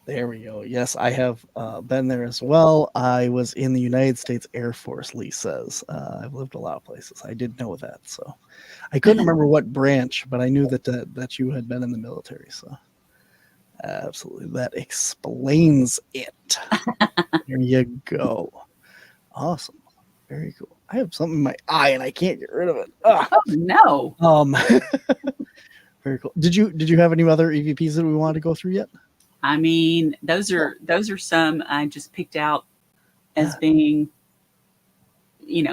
There we go. Yes, I have been there as well. I was in the United States Air Force, Lee says. I've lived a lot of places. I did know that. So I couldn't remember what branch, but I knew that you had been in the military. So absolutely. That explains it. There you go. Awesome. Very cool. I have something in my eye and I can't get rid of it. Ugh. Oh no. Very cool. Did you have any other EVPs that we wanted to go through yet? I mean, those are some I just picked out as being,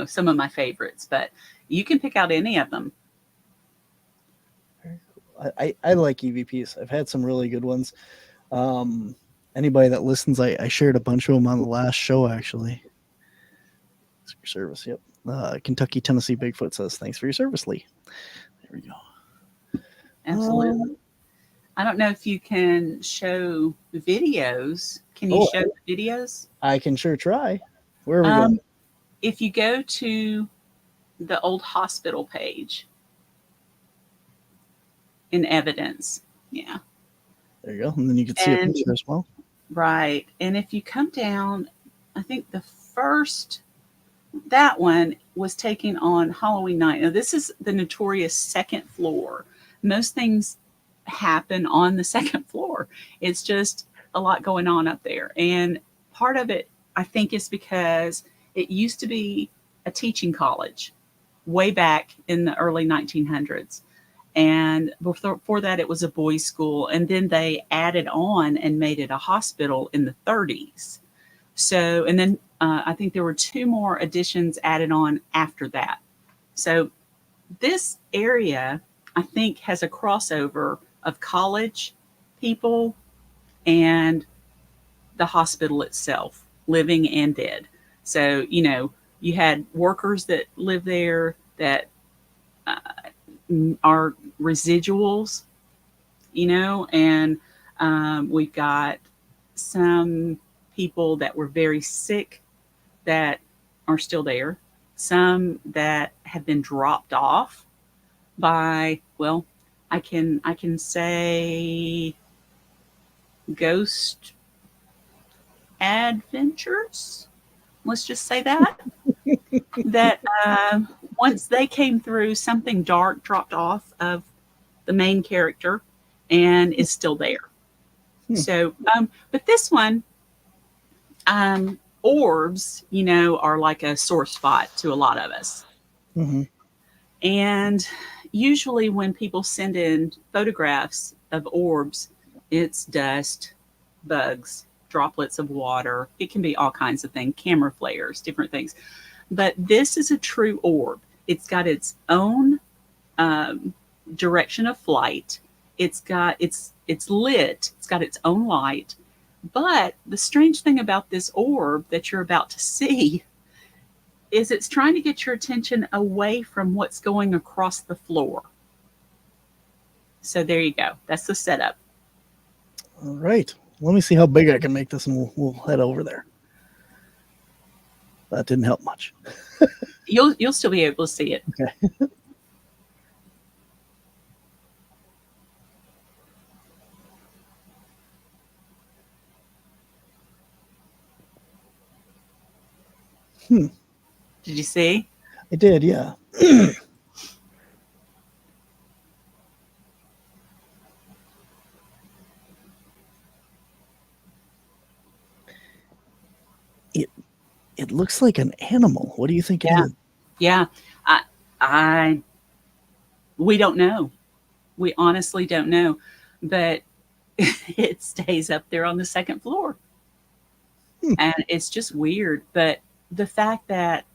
some of my favorites, but you can pick out any of them. Very cool. I like EVPs. I've had some really good ones. Anybody that listens, I shared a bunch of them on the last show, actually. Thanks for your service. Yep. Kentucky, Tennessee Bigfoot says, thanks for your service, Lee. There we go. Absolutely. I don't know if you can show videos. Can you show the videos? I can sure try. Where are we going? If you go to the old hospital page in evidence. Yeah. There you go. And then you can see a picture as well. Right. And if you come down, I think that one was taken on Halloween night. Now, this is the notorious second floor. Most things happen on the second floor. It's just a lot going on up there. And part of it, I think, is because it used to be a teaching college way back in the early 1900s. And before that, it was a boys' school. And then they added on and made it a hospital in the 30s. So, and then I think there were 2 more additions added on after that. So this area, I think, has a crossover of college people and the hospital itself, living and dead. So, you had workers that live there that are residuals, and we've got some people that were very sick that are still there, some that have been dropped off by, well, I can say ghost adventures. Let's just say that that once they came through, something dark dropped off of the main character and is still there. So, but this one, orbs, are like a sore spot to a lot of us. Mm-hmm. And usually when people send in photographs of orbs, it's dust, bugs, droplets of water. It can be all kinds of things, camera flares, different things. But this is a true orb. It's got its own direction of flight. It's lit. It's got its own light. But the strange thing about this orb that you're about to see is it's trying to get your attention away from what's going across the floor. So there you go. That's the setup. All right. Let me see how big I can make this, and we'll head over there. That didn't help much. You'll still be able to see it. Okay. Did you see? I did, yeah. It looks like an animal. What do you think it is? Yeah. We don't know. We honestly don't know. But it stays up there on the second floor. And it's just weird. But the fact that,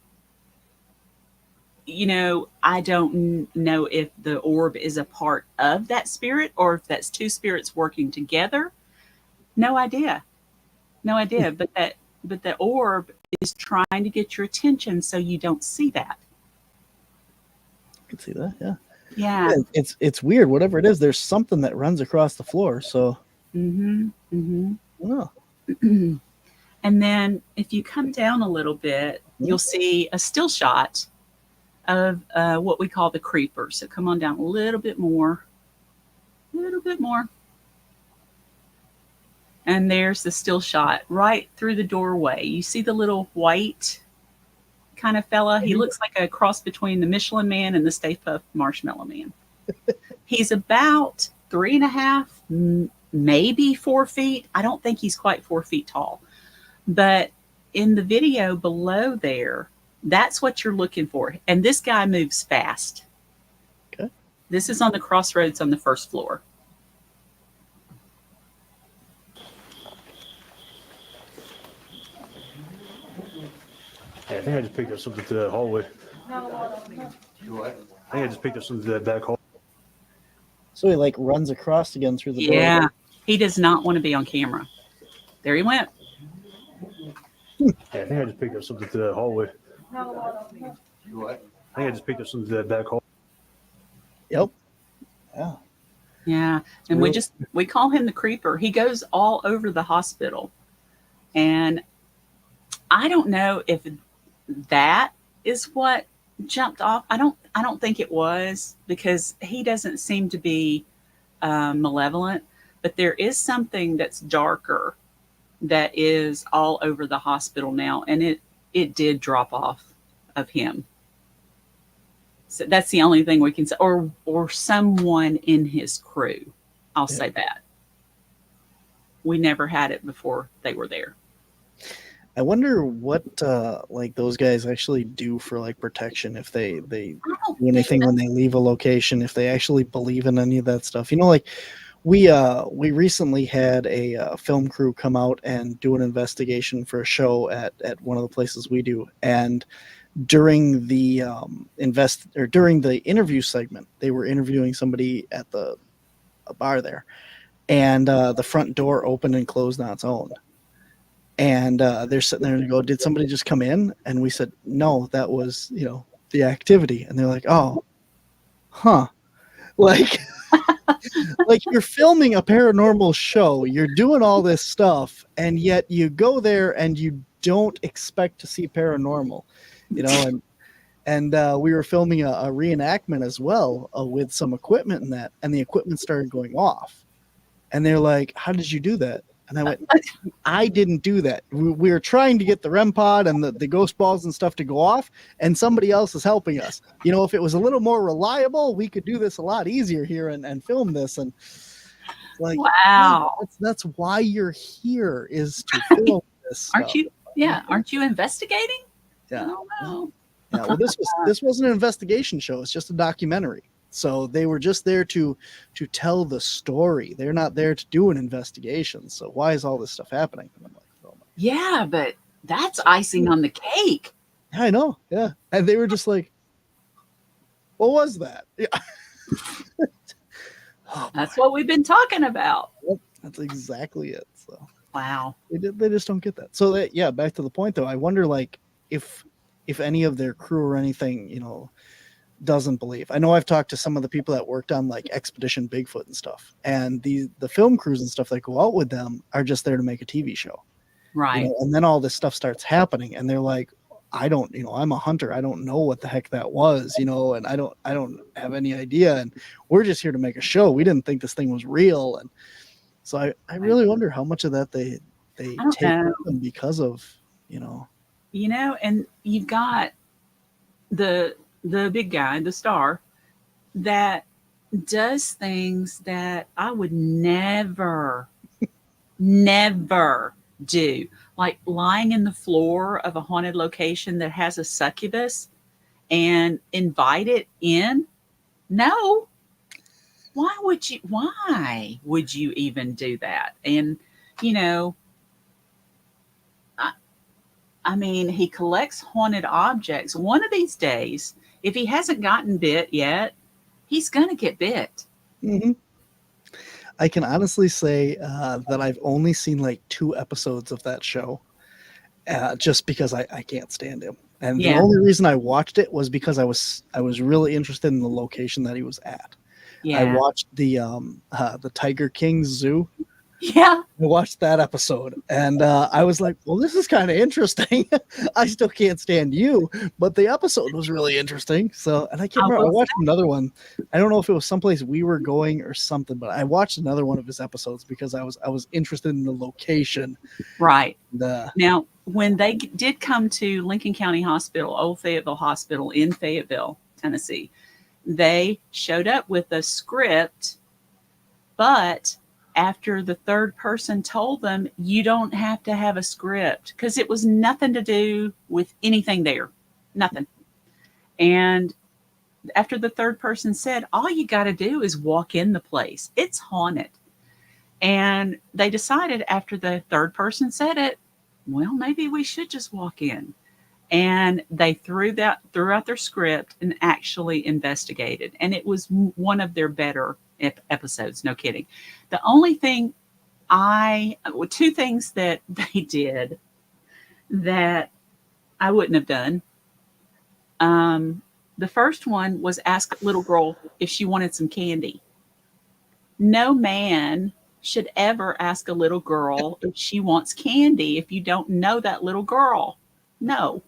I don't know if the orb is a part of that spirit or if that's two spirits working together. No idea. No idea. But the orb is trying to get your attention so you don't see that. I can see that. Yeah. Yeah. It's weird. Whatever it is, there's something that runs across the floor. So. Mm-hmm. Mm-hmm. Oh. And then if you come down a little bit, you'll see a still shot of what we call the creeper. So come on down a little bit more. And there's the still shot right through the doorway. You see the little white kind of fella? He looks like a cross between the Michelin Man and the Stay Puft Marshmallow Man. He's about 3.5, maybe 4 feet. I don't think he's quite 4 feet tall. But in the video below there, that's what you're looking for. And this guy moves fast. Okay. This is on the crossroads on the first floor. Hey, I think I just picked up something to that hallway. I think I just picked up something to that back hall. So he like runs across again through the door. Yeah. He does not want to be on camera. There he went. Hey, I think I just picked up something to that hallway. I think I just picked up something to that back hall. Yep. Yeah. Yeah. And we call him the creeper. He goes all over the hospital. And I don't know if that is what jumped off. I don't think it was, because he doesn't seem to be malevolent, but there is something that's darker that is all over the hospital now, and it did drop off of him. So that's the only thing we can say, or someone in his crew. I'll say that. We never had it before they were there. I wonder what like those guys actually do for like protection, if they do anything when they leave a location, if they actually believe in any of that stuff. Like we recently had a film crew come out and do an investigation for a show at one of the places we do, and during the during the interview segment, they were interviewing somebody at a bar there, and the front door opened and closed on its own. And they're sitting there and go, "Did somebody just come in?" And we said, "No, that was, the activity." And they're like, "Oh, huh." Like, like you're filming a paranormal show, you're doing all this stuff, and yet you go there and you don't expect to see paranormal, and we were filming a reenactment as well with some equipment in that, and the equipment started going off. And they're like, "How did you do that?" And I went, "I didn't do that. We were trying to get the REM pod and the ghost balls and stuff to go off, and somebody else is helping us. If it was a little more reliable, we could do this a lot easier here and film this." And like, wow, that's why you're here, is to film this stuff. Aren't you? Yeah, aren't you investigating? Yeah. I don't know. Yeah. Well, this wasn't an investigation show. It's just a documentary. So they were just there to tell the story. They're not there to do an investigation. So why is all this stuff happening? And I'm like, oh my. Yeah, but that's icing on the cake. Yeah, I know. Yeah. And they were just like, what was that? Yeah. That's what we've been talking about. Yep, that's exactly it. So wow. They just don't get that. So back to the point though. I wonder like if any of their crew or anything, doesn't believe. I know I've talked to some of the people that worked on like Expedition Bigfoot and stuff, and the film crews and stuff that go out with them are just there to make a TV show. Right. And then all this stuff starts happening and they're like, I don't, I'm a hunter. I don't know what the heck that was, and I don't have any idea. And we're just here to make a show. We didn't think this thing was real. And so I really wonder how much of that they take them because of, and you've got the big guy, the star, that does things that I would never do. Like lying in the floor of a haunted location that has a succubus and invite it in. No. Why would you even do that? And, I mean, he collects haunted objects. One of these days, if he hasn't gotten bit yet, he's going to get bit. Hmm. I can honestly say that I've only seen like 2 episodes of that show, just because I can't stand him. And the Yeah. only reason I watched it was because I was really interested in the location that he was at. I Yeah. watched the Tiger King Zoo. Yeah. I watched that episode, and I was like, well, this is kind of interesting. I still can't stand you, but the episode was really interesting. So, and I can't remember. I will watched another one. I don't know if it was someplace we were going or something, but I watched another one of his episodes because I was interested in the location. Right. The Now, when they did come to Lincoln County Hospital, Old Fayetteville Hospital in Fayetteville, Tennessee, they showed up with a script, but after the third person told them, you don't have to have a script, because it was nothing to do with anything there. Nothing. And after the third person said, all you got to do is walk in the place. It's haunted. And they decided after the third person said it, well, maybe we should just walk in. And they threw out their script and actually investigated. And it was one of their better episodes. No kidding. The only thing two things that they did that I wouldn't have done. The first one was ask a little girl if she wanted some candy. No man should ever ask a little girl if she wants candy if you don't know that little girl. No.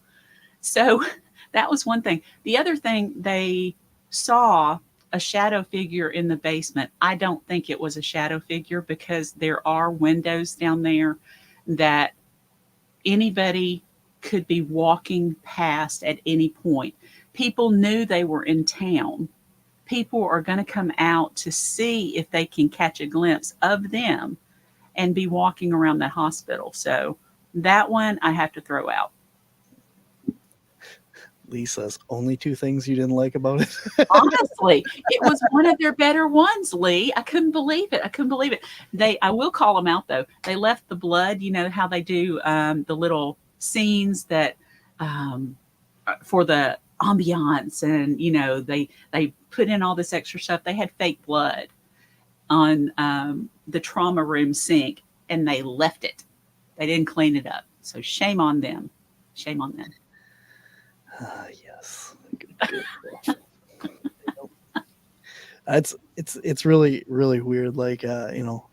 So that was one thing. The other thing, they saw a shadow figure in the basement. I don't think it was a shadow figure, because there are windows down there that anybody could be walking past at any point. People knew they were in town. People are going to come out to see if they can catch a glimpse of them and be walking around the hospital. So that one I have to throw out. Lee says, only 2 things you didn't like about it. Honestly, it was one of their better ones, Lee. I couldn't believe it. I will call them out though. They left the blood, you know how they do the little scenes that for the ambiance, and you know, they put in all this extra stuff. They had fake blood on the trauma room sink, and they left it. They didn't clean it up. So shame on them. Shame on them. Yes. Good. It's really weird. Like you know,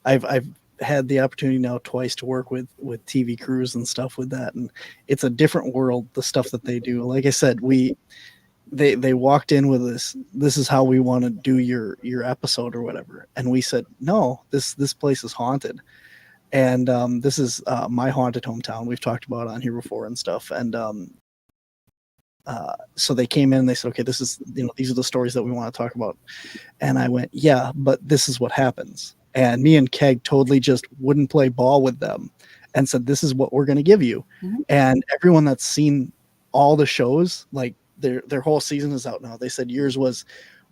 I've had the opportunity now twice to work with TV crews and stuff with that, and it's a different world. The stuff that they do. Like I said, they walked in with this is how we want to do your episode or whatever, and we said no. This place is haunted. And this is my haunted hometown. We've talked about it on here before and stuff. And so they came in and they said, okay, this is, you know, these are the stories that we want to talk about. And I went, yeah, but this is what happens. And me and Keg totally just wouldn't play ball with them and said, this is what we're going to give you. Mm-hmm. And everyone that's seen all the shows, like their whole season is out now. They said yours was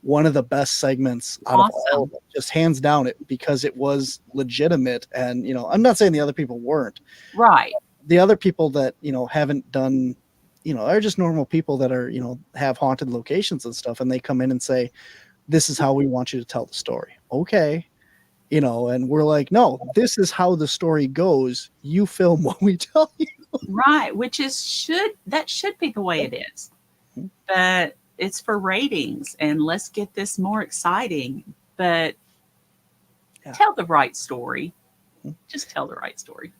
one of the best segments out of all of them, just hands down, it because it was legitimate. And, you know, I'm not saying the other people weren't. Right. The other people that, you know, haven't done, you know, are just normal people that are, you know, have haunted locations and stuff. And they come in and say, this is how we want you to tell the story. Okay. You know, and we're like, no, this is how the story goes. You film what we tell you. Right. Which is, should be the way it is. But it's for ratings and let's get this more exciting, but tell the right story. Just tell the right story.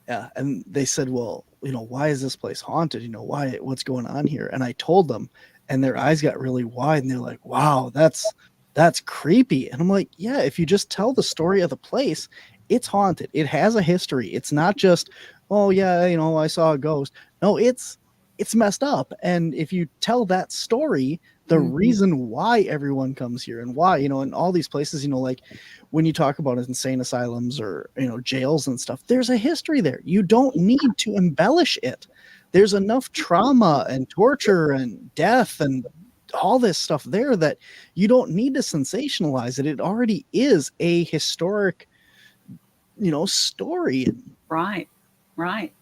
Yeah. And they said, well, you know, why is this place haunted? You know, what's going on here? And I told them, and their eyes got really wide and they're like, wow, that's creepy. And I'm like, yeah, if you just tell the story of the place, it's haunted. It has a history. It's not just, oh yeah, you know, I saw a ghost. No, it's messed up. And if you tell that story, the reason why everyone comes here and why, you know, in all these places, you know, like when you talk about insane asylums or, you know, jails and stuff, there's a history there. You don't need to embellish it. There's enough trauma and torture and death and all this stuff there that you don't need to sensationalize it. It already is a historic, you know, story. Right. Right.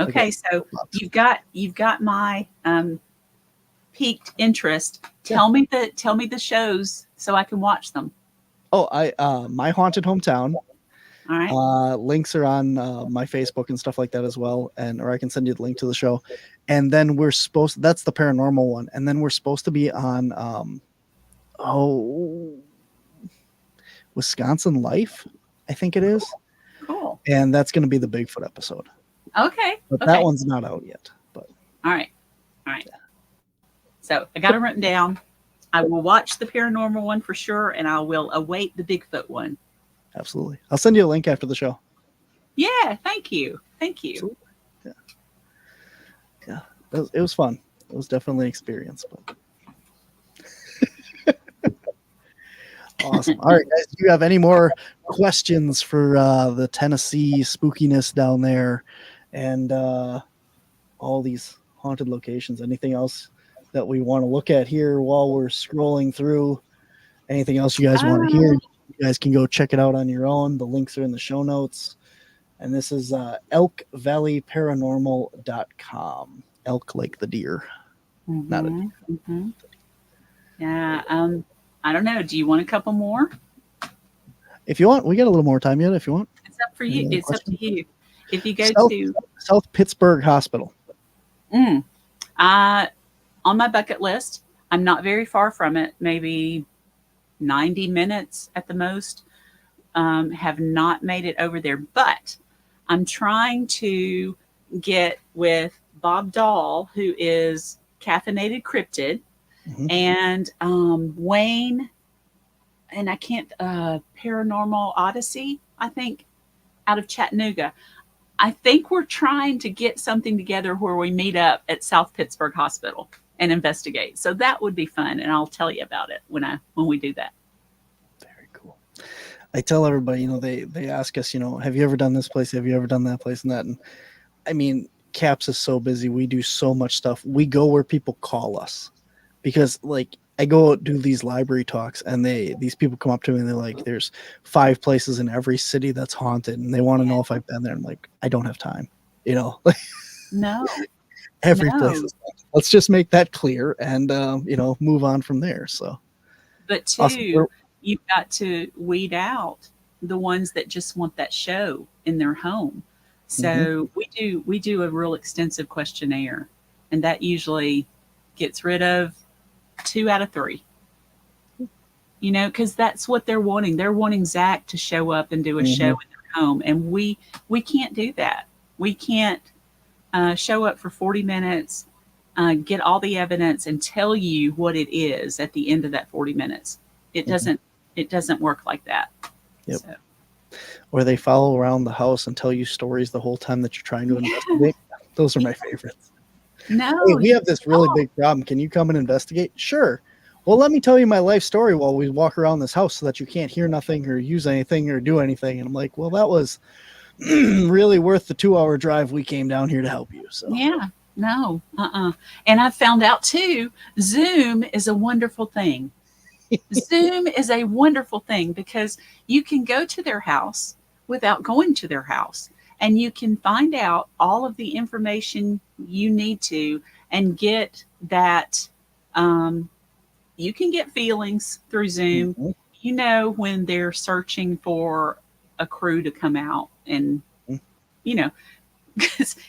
Okay, so you've got my piqued interest. Tell me the shows so I can watch them. Oh, My Haunted Hometown. All right. Links are on my Facebook and stuff like that as well, or I can send you the link to the show. And then that's the paranormal one, and then we're supposed to be on Wisconsin Life, I think it is. Cool. And that's going to be the Bigfoot episode. Okay. But that one's not out yet. But all right. So I got it written down. I will watch the paranormal one for sure, and I will await the Bigfoot one. Absolutely. I'll send you a link after the show. Yeah, thank you. Absolutely. Yeah. It was fun. It was definitely an experience. But awesome. All right, guys. Do you have any more questions for the Tennessee spookiness down there and all these haunted locations? Anything else that we want to look at here while we're scrolling through? Anything else you guys want to hear? You guys can go check it out on your own. The links are in the show notes. And this is elkvalleyparanormal.com. Elk like the deer. Not a deer. Mm-hmm. Yeah. I don't know. Do you want a couple more? If you want, we got a little more time yet. If you want, it's up for you. It's up to you. If you go to South Pittsburgh Hospital. On my bucket list, I'm not very far from it. Maybe 90 minutes at the most. Have not made it over there, but I'm trying to get with Bob Dahl, who is Caffeinated Cryptid, and Wayne, and I can't, Paranormal Odyssey, I think, out of Chattanooga. I think we're trying to get something together where we meet up at South Pittsburgh Hospital and investigate. So that would be fun, and I'll tell you about it when we do that. Very cool. I tell everybody, they ask us, have you ever done this place? Have you ever done that place and that? And I mean, CAPS is so busy. We do so much stuff. We go where people call us because I go do these library talks and these people come up to me and they're like, there's 5 places in every city that's haunted. And they want to know if I've been there. I'm like, I don't have time, No. Every place is haunted. Let's just make that clear and, move on from there. So, but two, awesome. You've got to weed out the ones that just want that show in their home. So we do a real extensive questionnaire, and that usually gets rid of 2 out of 3. Because that's what they're wanting. They're wanting Zach to show up and do a show in their home, and we can't do that. We can't show up for 40 minutes, get all the evidence, and tell you what it is at the end of that 40 minutes. It doesn't. It doesn't work like that. Yep. So. Or they follow around the house and tell you stories the whole time that you're trying to investigate. Those are my favorites. No. Hey, we have this really big problem. Can you come and investigate? Sure. Well, let me tell you my life story while we walk around this house so that you can't hear nothing or use anything or do anything. And I'm like, well, that was really worth the 2-hour drive we came down here to help you. So yeah. No. And I found out too, Zoom is a wonderful thing. Zoom is a wonderful thing because you can go to their house without going to their house, and you can find out all of the information you need to and get that. You can get feelings through Zoom. When they're searching for a crew to come out, and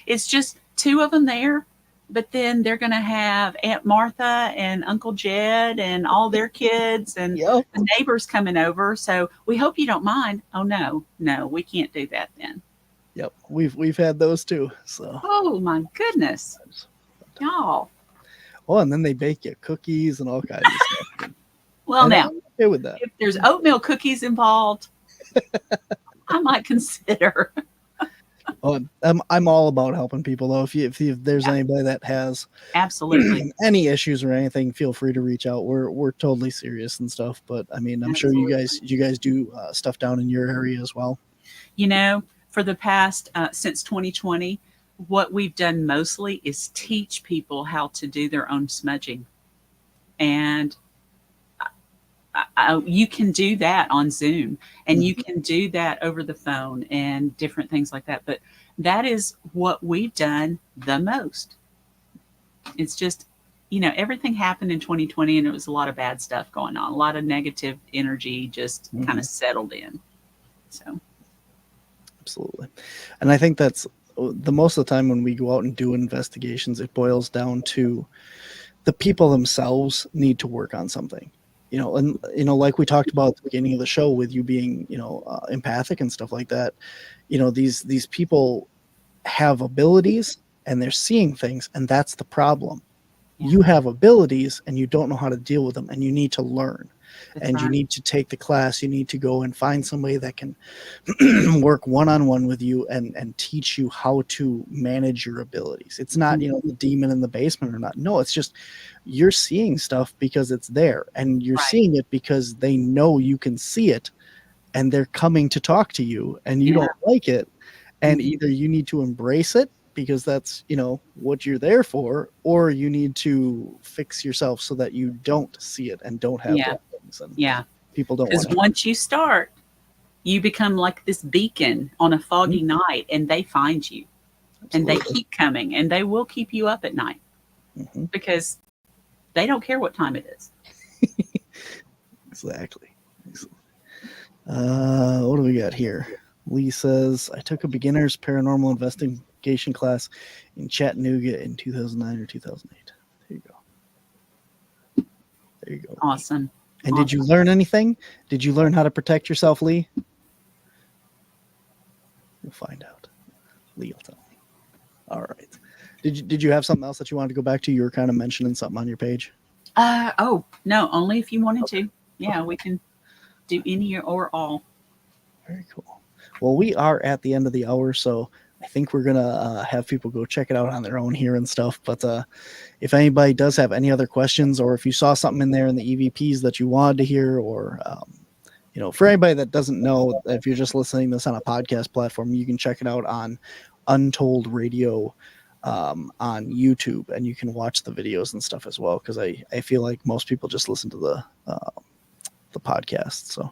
it's just 2 of them there. But then they're going to have Aunt Martha and Uncle Jed and all their kids and the neighbors coming over. So we hope you don't mind. Oh, no, we can't do that then. Yep. We've had those too. So. Oh, my goodness. Y'all. Oh, and then they bake you cookies and all kinds of stuff. Well, now, I'm okay with that. If there's oatmeal cookies involved, I might consider. Oh, I'm all about helping people though. If there's anybody that has absolutely any issues or anything, feel free to reach out. We're totally serious and stuff. But I mean, I'm sure you guys do stuff down in your area as well. For the past since 2020, what we've done mostly is teach people how to do their own smudging, and you can do that on Zoom, and you can do that over the phone and different things like that. But that is what we've done the most. It's just, everything happened in 2020 and it was a lot of bad stuff going on. A lot of negative energy just kind of settled in. So. Absolutely. And I think that's the most of the time when we go out and do investigations, it boils down to the people themselves need to work on something, and, like we talked about at the beginning of the show with you being, empathic and stuff like that, these people have abilities and they're seeing things, and that's the problem. Yeah. You have abilities and you don't know how to deal with them, and you need to learn. That's and right. You need to take the class. You need to go and find somebody that can work one-on-one with you and teach you how to manage your abilities. It's not, the demon in the basement or not. No, it's just you're seeing stuff because it's there, and you're seeing it because they know you can see it, and they're coming to talk to you, and you don't like it. And either you need to embrace it because that's, what you're there for, or you need to fix yourself so that you don't see it and don't have that. And people don't, because once you start, you become like this beacon on a foggy night, and they find you. Absolutely. And they keep coming, and they will keep you up at night because they don't care what time it is. Exactly. What do we got here? Lee says, I took a beginner's paranormal investigation class in Chattanooga in 2009 or 2008. There you go. Awesome. And did you learn anything? Did you learn how to protect yourself, Lee? We'll find out. Lee will tell me. All right. Did you have something else that you wanted to go back to? You were kind of mentioning something on your page. Oh, no, only if you wanted to. Yeah, we can do any or all. Very cool. Well, we are at the end of the hour, so I think we're going to have people go check it out on their own here and stuff. But if anybody does have any other questions, or if you saw something in there in the EVPs that you wanted to hear, or, for anybody that doesn't know, if you're just listening to this on a podcast platform, you can check it out on Untold Radio on YouTube, and you can watch the videos and stuff as well, because I feel like most people just listen to the podcast. So.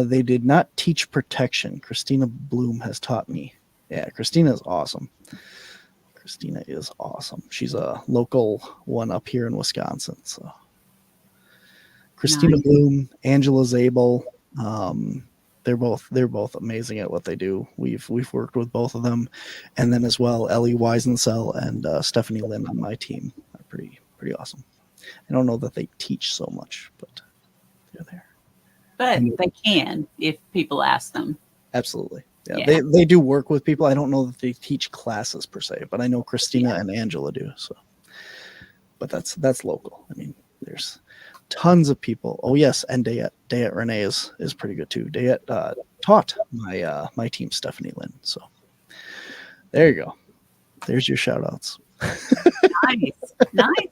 They did not teach protection. Christina Bloom has taught me. Yeah, Christina is awesome. She's a local one up here in Wisconsin. So Christina Bloom, Angela Zabel, they're both amazing at what they do. We've worked with both of them, and then as well Ellie Weisensell and Stephanie Lynn on my team are pretty awesome. I don't know that they teach so much, but they're there. But they can if people ask them. Absolutely. Yeah. They do work with people. I don't know that they teach classes per se, but I know Christina and Angela do. So, but that's local. I mean, there's tons of people. Oh yes, and Dayette Renee is pretty good too. Dayette taught my team Stephanie Lynn. So there you go. There's your shout outs. Nice.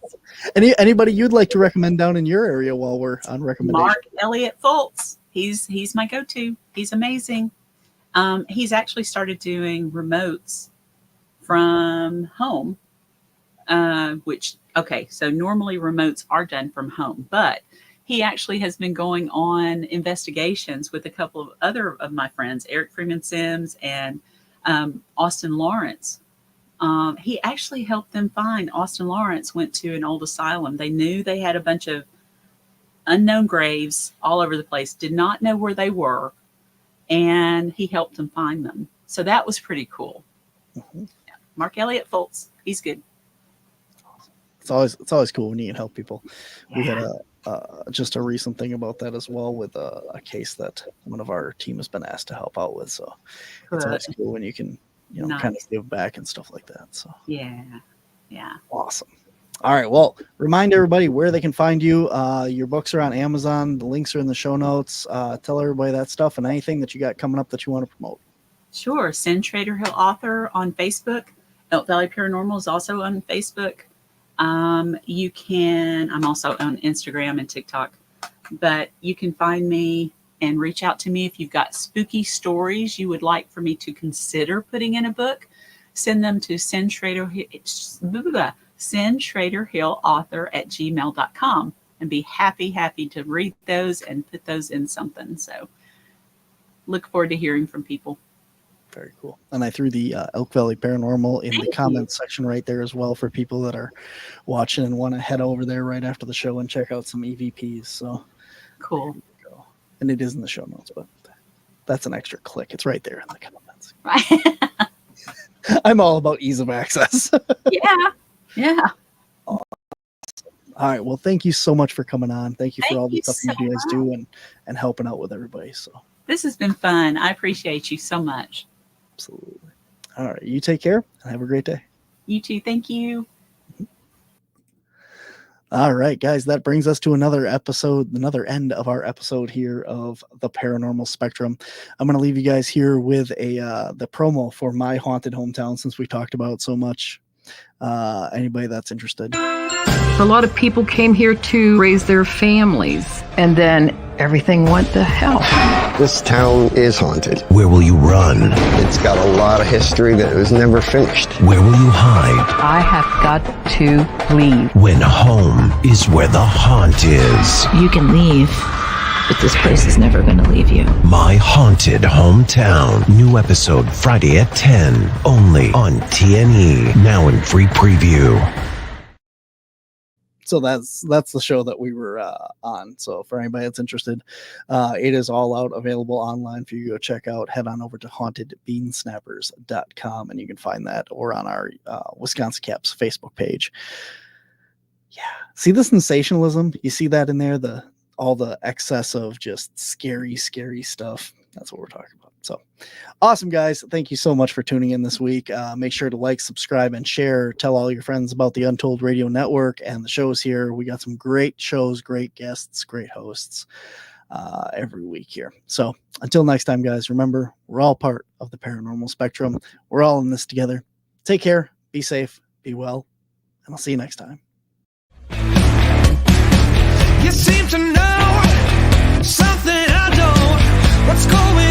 Anybody you'd like to recommend down in your area while we're on recommendation? Mark Elliott Fultz. He's my go-to. He's amazing. He's actually started doing remotes from home, so normally remotes are done from home, but he actually has been going on investigations with a couple of other of my friends, Eric Freeman Sims and Austin Lawrence. He actually helped them find. Austin Lawrence went to an old asylum. They knew they had a bunch of unknown graves all over the place, did not know where they were, and he helped them find them. So that was pretty cool. Mm-hmm. Yeah. Mark Elliott Fultz, he's good. It's always cool when you can help people. Yeah. We had just a recent thing about that as well with a case that one of our team has been asked to help out with. So it's always cool when you can kind of give back and stuff like that. So yeah. Awesome. All right. Well, remind everybody where they can find you. Your books are on Amazon. The links are in the show notes. Tell everybody that stuff and anything that you got coming up that you want to promote. Sure. Cyn Shrader Hill author on Facebook. Elk Valley Paranormal is also on Facebook. I'm also on Instagram and TikTok, but you can find me and reach out to me if you've got spooky stories you would like for me to consider putting in a book. Send them to Cyn Shrader Hill author at gmail.com and be happy to read those and put those in something. So look forward to hearing from people. Very cool. And I threw the Elk Valley Paranormal in the comments section right there as well for people that are watching and want to head over there right after the show and check out some EVPs. So cool. And it is in the show notes, but that's an extra click. It's right there in the comments. Right. I'm all about ease of access. Yeah. Awesome. All right. Well, thank you so much for coming on. Thank you for all the stuff you guys do and helping out with everybody. So this has been fun. I appreciate you so much. Absolutely. All right. You take care and have a great day. You too. Thank you. All right, guys, that brings us to another end of our episode here of the Paranormal Spectrum. I'm going to leave you guys here with the promo for my haunted hometown, since we talked about it so much. Anybody that's interested. A lot of people came here to raise their families, and then everything went to hell. This town is haunted. Where will you run? It's got a lot of history that was never finished. Where will you hide? I have got to leave. When home is where the haunt is. You can leave, but this place is never going to leave you. My Haunted Hometown. New episode Friday at 10. Only on TNE. Now in free preview. So that's the show that we were on. So for anybody that's interested, it is all out, available online for you to go check out. Head on over to hauntedbeansnappers.com and you can find that, or on our Wisconsin Caps Facebook page. Yeah. See the sensationalism? You see that in there? All the excess of just scary stuff. That's what we're talking about. So awesome, guys. Thank you so much for tuning in this week. Make sure to like, subscribe, and share. Tell all your friends about the Untold Radio Network and the shows here. We got some great shows, great guests, great hosts every week here. So until next time, guys, remember, we're all part of the Paranormal Spectrum. We're all in this together. Take care, be safe, be well, and I'll see you next time. You seem to know something I don't. What's going